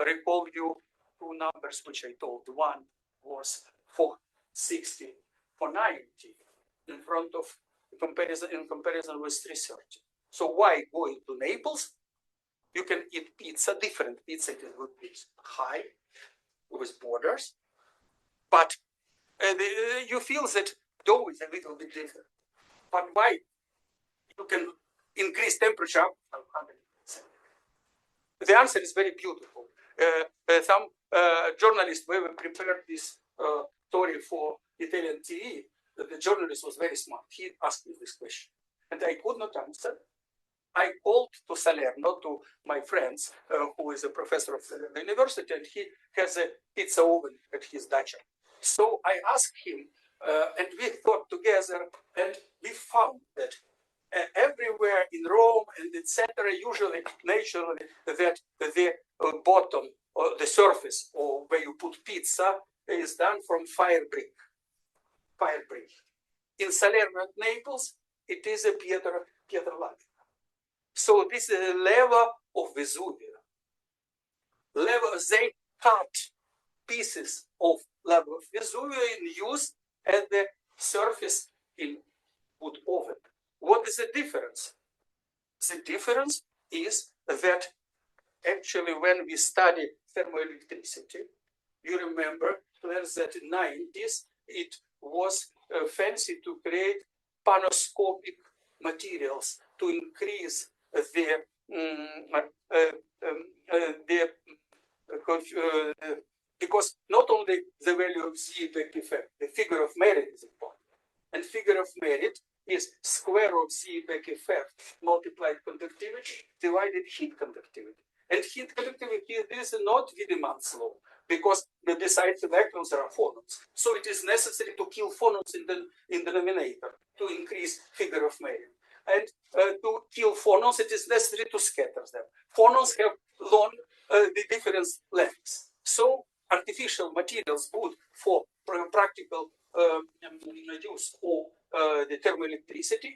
recall you two numbers which I told. One was 460, 490 in front of in comparison with 330. So why going to Naples? You can eat pizza, different pizza. It would be high with borders, but you feel that dough is a little bit different. But why? You can increase temperature up to 100%. The answer is very beautiful. Some journalists were prepared this story for Italian TV. The journalist was very smart. He asked me this question, and I could not answer. I called to Salerno, to my friends, who is a professor of the university, and he has a pizza oven at his dacha. So I asked him, and we thought together, and we found that everywhere in Rome and etc., usually naturally, that the bottom or the surface or where you put pizza is done from fire brick. Fire brick. In Salerno and Naples, it is a pietra latte. So this is a lava of Vesuvio. They cut pieces of lava of Vesuvio and use at the surface in wood oven. What is the difference? The difference is that actually when we study thermoelectricity, you remember that in the 90s it was fancy to create panoscopic materials to increase because not only the value of Z back effect, the figure of merit is important. And figure of merit is square of Z back effect multiplied conductivity divided heat conductivity. And heat conductivity is not Wiedemann's law, because besides electrons there are phonons. So it is necessary to kill phonons in the denominator to increase figure of merit. And to kill phonons, it is necessary to scatter them. Phonons have the different lengths. So artificial materials good for practical use of the thermoelectricity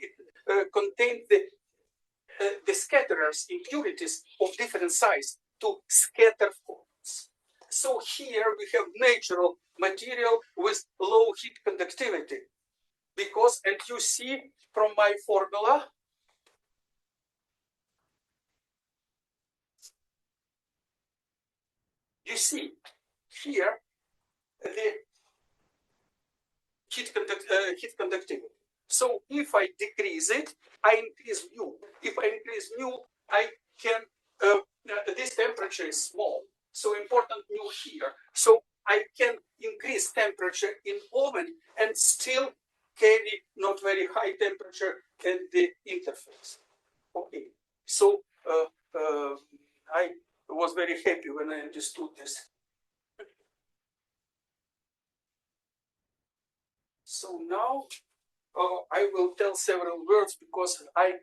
contain the scatterers, impurities of different size to scatter phonons. So here we have natural material with low heat conductivity. because, and you see from my formula, you see here the heat conductivity. So if I decrease it, I increase mu. If I increase mu, I can, this temperature is small, so important mu here. So I can increase temperature in oven and still carry not very high temperature in the interface. Okay, so I was very happy when I understood this. So now I will tell several words because I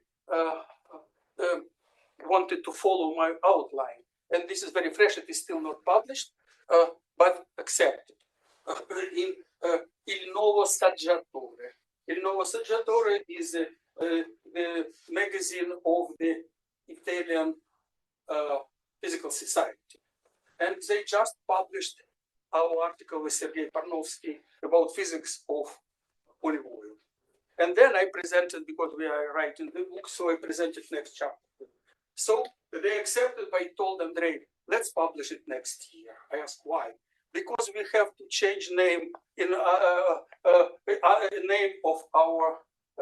wanted to follow my outline. And this is very fresh, it is still not published, but accepted. In Il Nuovo Saggiatore. Il Nuovo Saggiatore is the magazine of the Italian Physical Society. And they just published our article with Sergei Parnovsky about physics of olive oil. And then I presented, because we are writing the book, so I presented next chapter. So they accepted, but I told Andrey, let's publish it next year. I asked why. Because we have to change name in name of our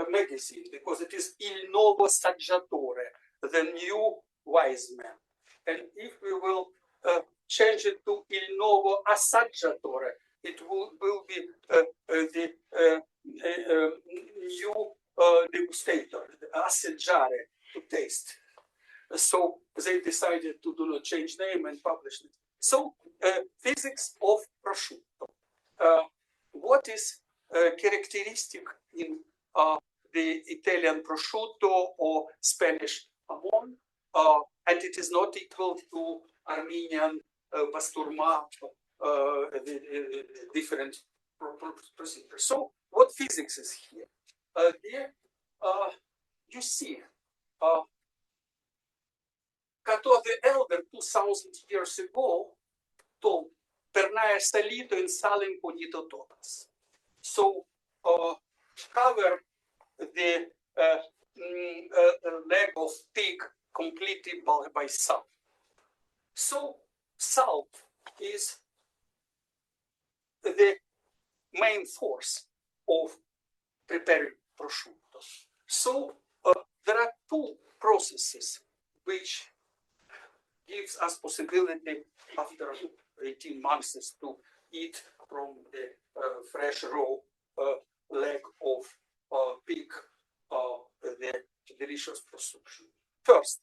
magazine, because it is Il Nuovo Saggiatore, the new wise man. And if we will change it to Il Nuovo Assaggiatore, it will be the new degustator, assaggiare, to taste. So they decided to do not change name and publish it. So physics of prosciutto. What is characteristic in the Italian prosciutto or Spanish jamón? And it is not equal to Armenian basturma, the different procedures. So what physics is here? Here you see Cato the Elder 2000 years ago told Pernae salito in salem cogito totas. So cover the leg of pig completely by salt. So salt is the main force of preparing prosciutto. So there are two processes which gives us possibility after 18 months to eat from the fresh raw leg of pig the delicious prosciutto. First,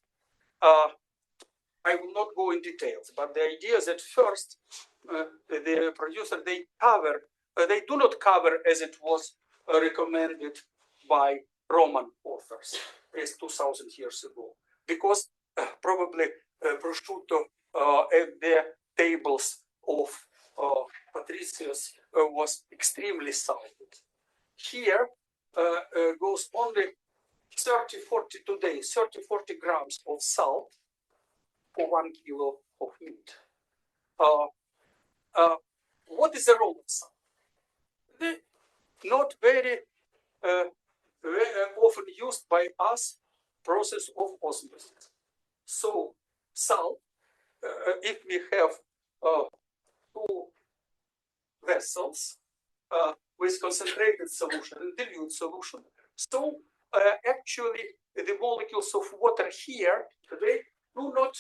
I will not go in details, but the idea is that first the producer, they do not cover as it was recommended by Roman authors as 2000 years ago, because probably prosciutto at the tables of patricians was extremely salted. Here goes only 30-40 today, 30-40 grams of salt for 1 kilo of meat. What is the role of salt? Not very often used by us process of osmosis. So salt, if we have two vessels with concentrated solution and dilute solution, so actually the molecules of water here, they do not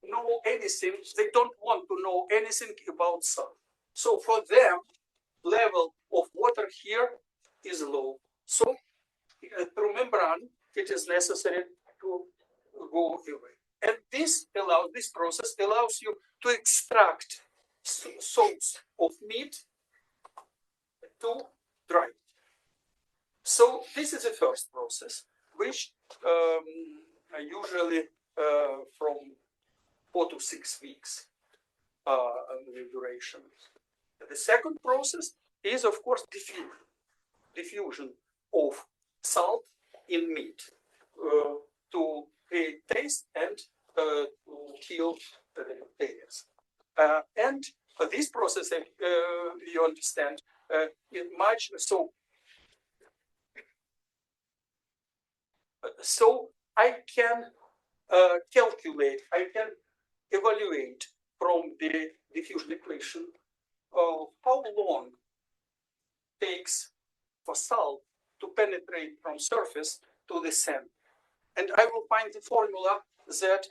know anything, they don't want to know anything about salt. So for them, level of water here is low. So through membrane, it is necessary to go away. And this process allows you to extract salts of meat to dry it. So this is the first process, which usually from 4 to 6 weeks duration. The second process is, of course, diffusion of salt in meat to create taste and to kill the bacteria. And this process, you understand, is much so. So I can calculate, I can evaluate from the diffusion equation how long takes for salt to penetrate from surface to the sand. And I will find the formula that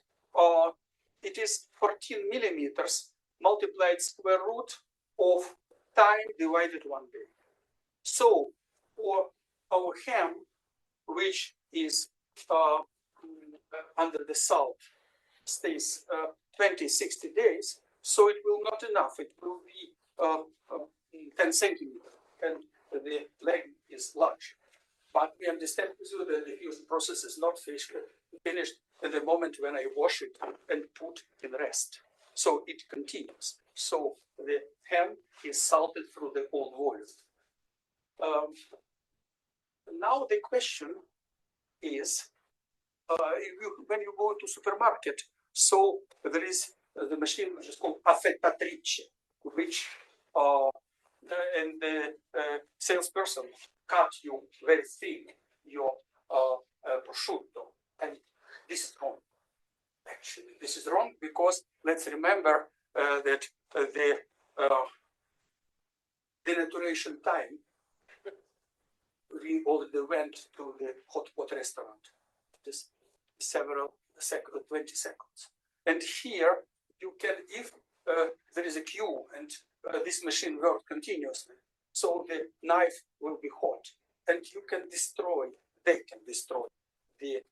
it is 14 millimeters multiplied square root of time divided 1 day. So for our ham, which is under the salt, stays 20-60 days, so it will not enough. It will be 10 centimeters, and the leg is large. But we understand that the diffusion process is not finished at the moment when I wash it and put in rest. So it continues. So the ham is salted through the olive oil. Now the question is, when you go to supermarket, so there is the machine which is called affettatrice, which and the salesperson cut you very thin your prosciutto, and this is wrong. Actually, this is wrong because let's remember that the denaturation time, we already went to the hot pot restaurant. This several seconds, 20 seconds. And here you can, if there is a queue and this machine works continuously, so the knife will be hot, and you can destroy, they can destroy the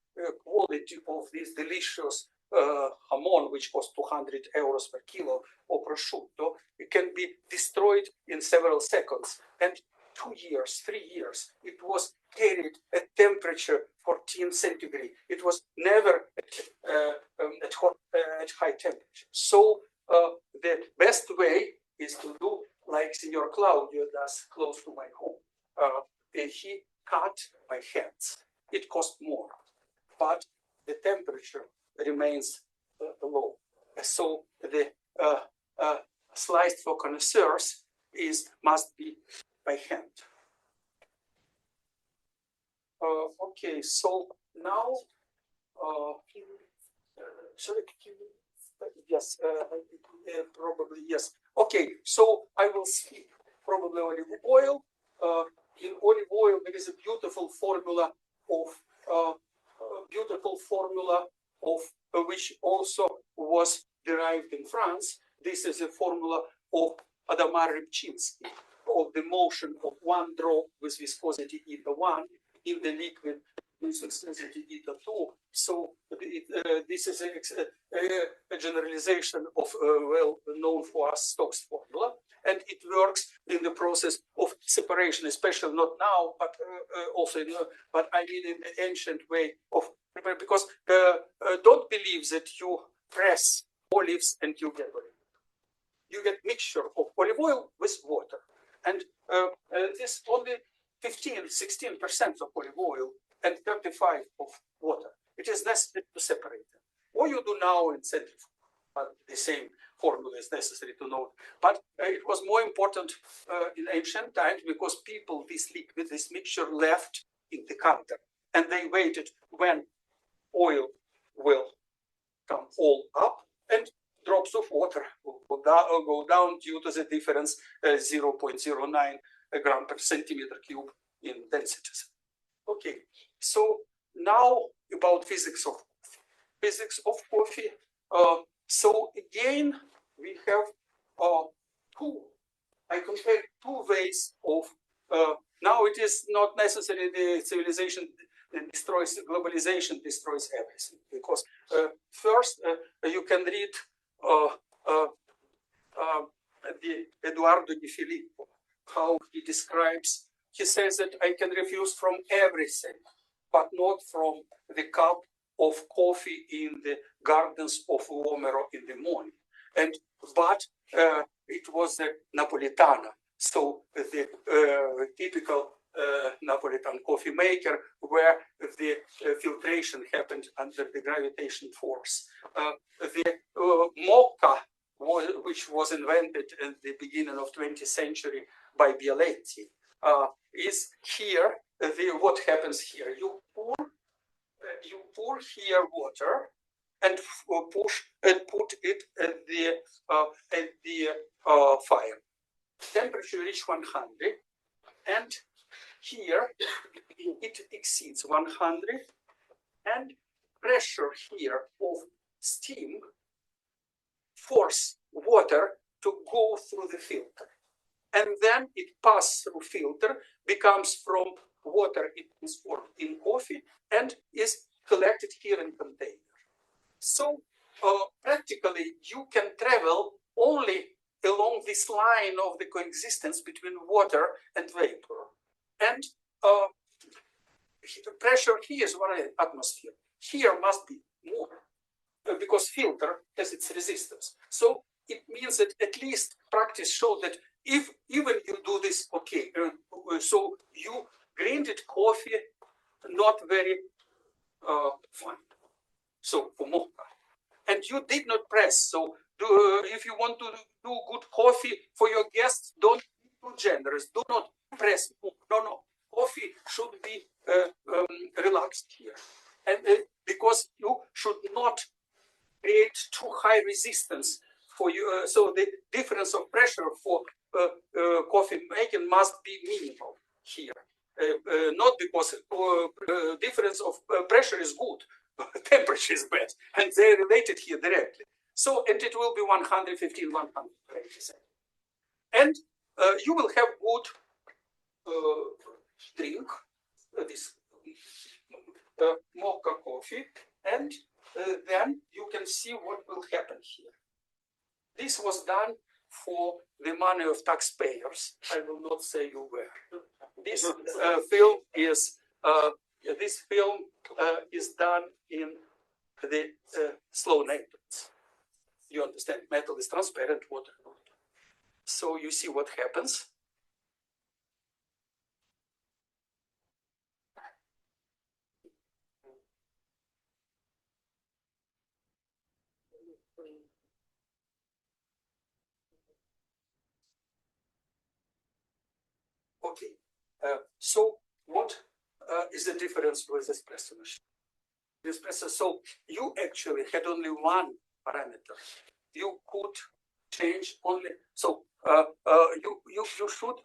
quality of this delicious hamon, which costs 200 euros per kilo, or prosciutto. It can be destroyed in several seconds. And 2 years, 3 years, it was carried at temperature 14 centigrade. It was never at high temperature. So the best way is to do like Signor Claudio does close to my home. He cut my hands. It cost more, but the temperature remains low. So the sliced for connoisseurs must be by hand. Okay, so now, sorry, yes, probably yes. Okay, so I will skip probably olive oil. In olive oil, there is a beautiful formula of which also was derived in France. This is a formula of Adamar Rybczynski, of the motion of one drop with viscosity eta1 in the liquid with viscosity eta2. So this is a generalization of well-known for us Stokes formula, and it works in the process of separation, especially not now, but also but I mean in the ancient way of, because don't believe that you press olives and you get olive. You get mixture of olive oil with water, and this only 15-16% of olive oil and 35% of water. It is necessary to separate them. What you do now in centrifuge, but the same formula is necessary to note. But it was more important in ancient times because people, this liquid, this mixture left in the counter, and they waited when oil will come all up and drops of water will go down due to the difference 0.09 gram per centimeter cube in densities. Okay, so now about physics of coffee. Physics of coffee. So again, we have I compare two ways of, now it is not necessarily the civilization destroys, globalization destroys everything, because first you can read the Eduardo Di Filippo, how he describes, he says that I can refuse from everything, but not from the cup of coffee in the gardens of Vomero in the morning. But it was the Napolitana, so the typical Napolitan coffee maker, where the filtration happened under the gravitation force. The mocha, which was invented at the beginning of 20th century by Bialetti, is here. What happens here? You pour you pour here water and push and put it at the fire. Temperature reach 100, and here it exceeds 100, and pressure here of steam force water to go through the filter, and then it passes through filter, becomes from water it is formed in coffee, and is collected here in container. So practically you can travel only along this line of the coexistence between water and vapor, and pressure here is 1 atmosphere. Here must be more because filter has its resistance. So it means that at least practice showed that if even you do this, okay, so you grinded coffee not very fine. So for mocha, and you did not press. So if you want to do good coffee for your guests, don't be too generous. Do not press. No. Coffee should be relaxed here, and because you should not create too high resistance for you. So the difference of pressure for coffee making must be minimal here. Not because difference of pressure is good, temperature is bad, and they're related here directly. So, and it will be 115, 120. And you will have good drink, this mocha coffee, and then you can see what will happen here. This was done for the money of taxpayers. I will not say you where. This film is done in the slow nitrates. You understand? Metal is transparent, water not. So you see what happens. Okay, so what is the difference with espresso machine? Espresso, so you actually had only one parameter. You could change only, so you should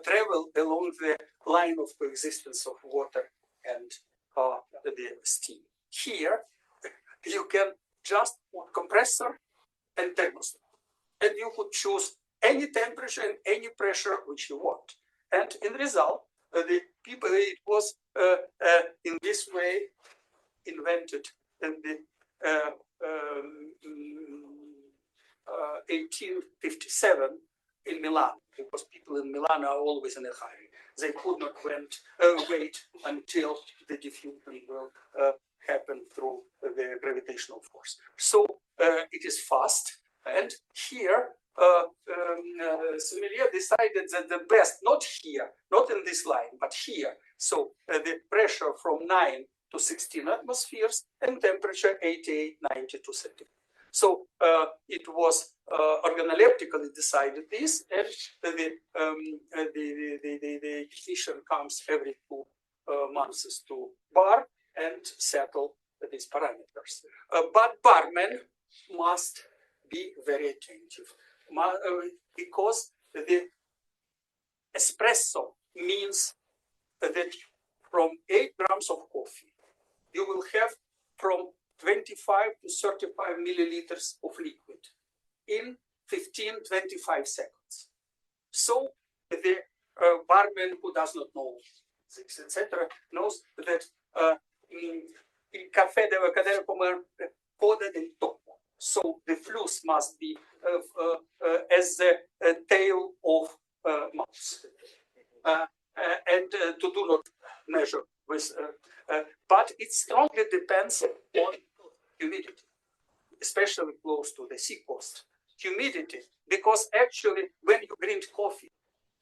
travel along the line of coexistence of water and the steam. Here, you can just put compressor and thermostat, and you could choose any temperature and any pressure which you want. And in result, the people, it was in this way invented in the 1857 in Milan, because people in Milan are always in a hurry. They could not wait until the diffusion will happen through the gravitational force. So it is fast, and here Sommelier decided that the best, not here, not in this line, but here. So the pressure from 9 to 16 atmospheres and temperature 88, 92 centigrade. So it was organoleptically decided this, and the technician comes every 2 months to bar and settle these parameters. But barman must be very attentive, because the espresso means that from 8 grams of coffee, you will have from 25 to 35 milliliters of liquid in 15-25 seconds. So the barman who does not know this, etc., knows that il caffè deve cadere come coda del topo. So the fluss must be as the tail of mouse, and to do not measure with. But it strongly depends on humidity, especially close to the sea coast. Humidity, because actually when you grind coffee,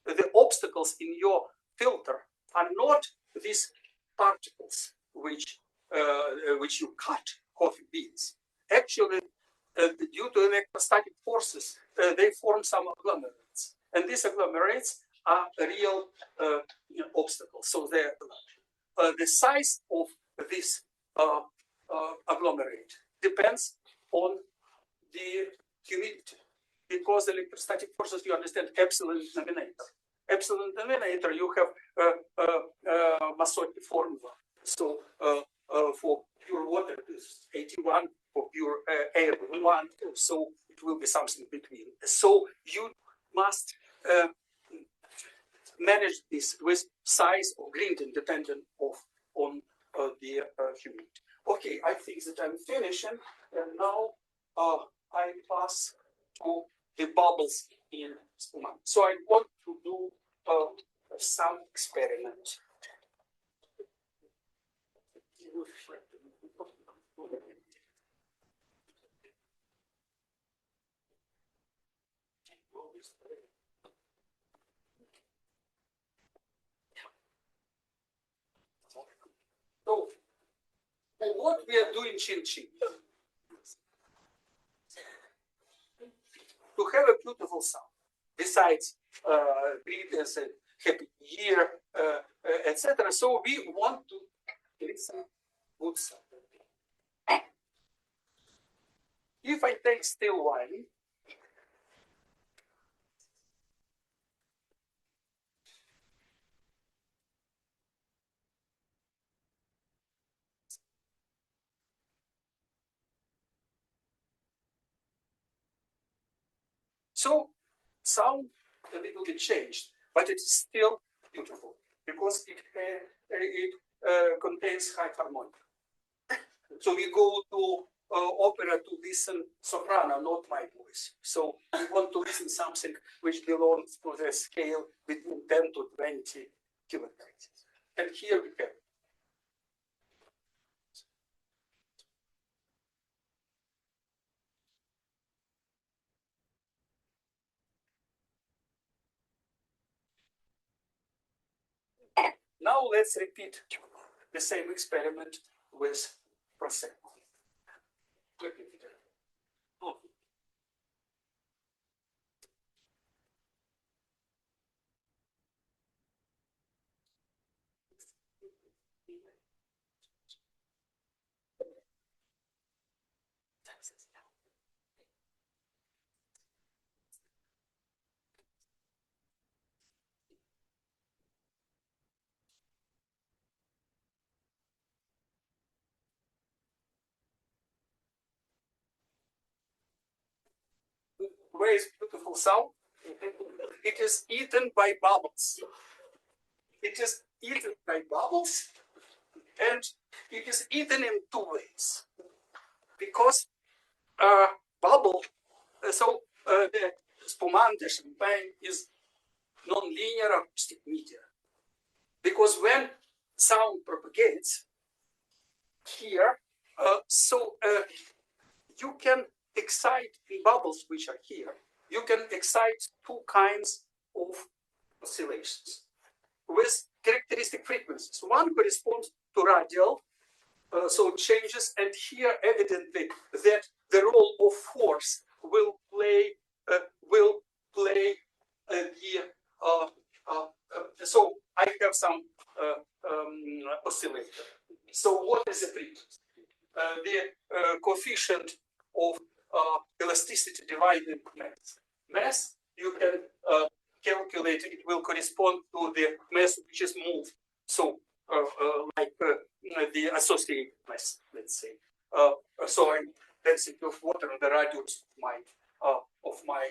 the obstacles in your filter are not these particles which you cut coffee beans. Actually, due to electrostatic forces, they form some agglomerates, and these agglomerates are real obstacles. So they're the size of this agglomerate. Depends on the humidity, because the electrostatic forces, you understand, epsilon denominator. Epsilon denominator, you have Massotti formula. So for pure water, it is 81, for pure air, 1. So it will be something between. So you must manage this with size or gradient dependent on the humidity. Okay, I think that I'm finishing, and now I pass to the bubbles in spumante. So I want to do some experiment. So, what we are doing, Chin-Chin, to have a beautiful sound, besides greetings and happy year, etc. So we want to listen good sound. If I take still wine, so sound a little bit changed, but it is still beautiful because it contains high harmonic. So we go to opera to listen soprano, not my voice. So we want to listen something which belongs to the scale between 10 to 20 kilohertz. And here we have. Now let's repeat the same experiment with Prosecco. Where is beautiful sound? It is eaten by bubbles. It is eaten by bubbles, and it is eaten in two ways. Because bubble, the spumante champagne is non-linear acoustic media. Because when sound propagates here, you can excite the bubbles which are here. You can excite two kinds of oscillations with characteristic frequencies. One corresponds to radial, so changes, and here evidently that the role of force will play so I have some oscillator. So what is the frequency? The coefficient of elasticity divided mass. Mass, you can calculate, it will correspond to the mass which is moved. So the associated mass, let's say. So I'm density of water and the radius of my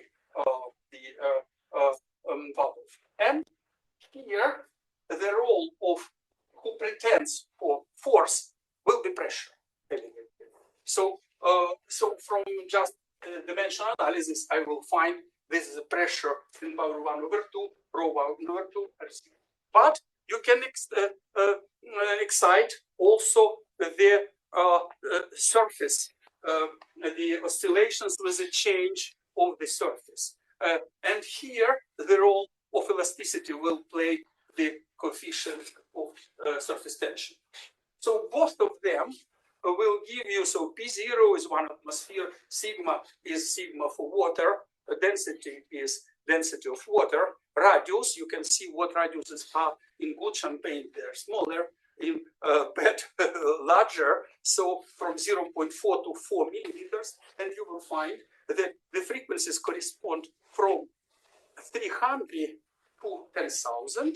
bubble. And here, the role of who pretends for force will be pressure. So from just dimensional analysis, I will find this is a pressure in power 1/2, rho 1/2. But you can excite also the surface, the oscillations with the change of the surface. And here, the role of elasticity will play the coefficient of surface tension. So both of them will give you, so P0 is 1 atmosphere, sigma is sigma for water, density is density of water, radius, you can see what radiuses are in good champagne, they're smaller, in bed larger, so from 0.4 to 4 millimeters, and you will find that the frequencies correspond from 300 to 10,000.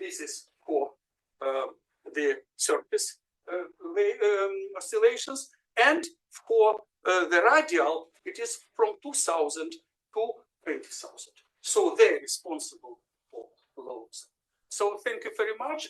This is for the surface oscillations, and for the radial, it is from 2,000 to 20,000. So they're responsible for loads. So thank you very much.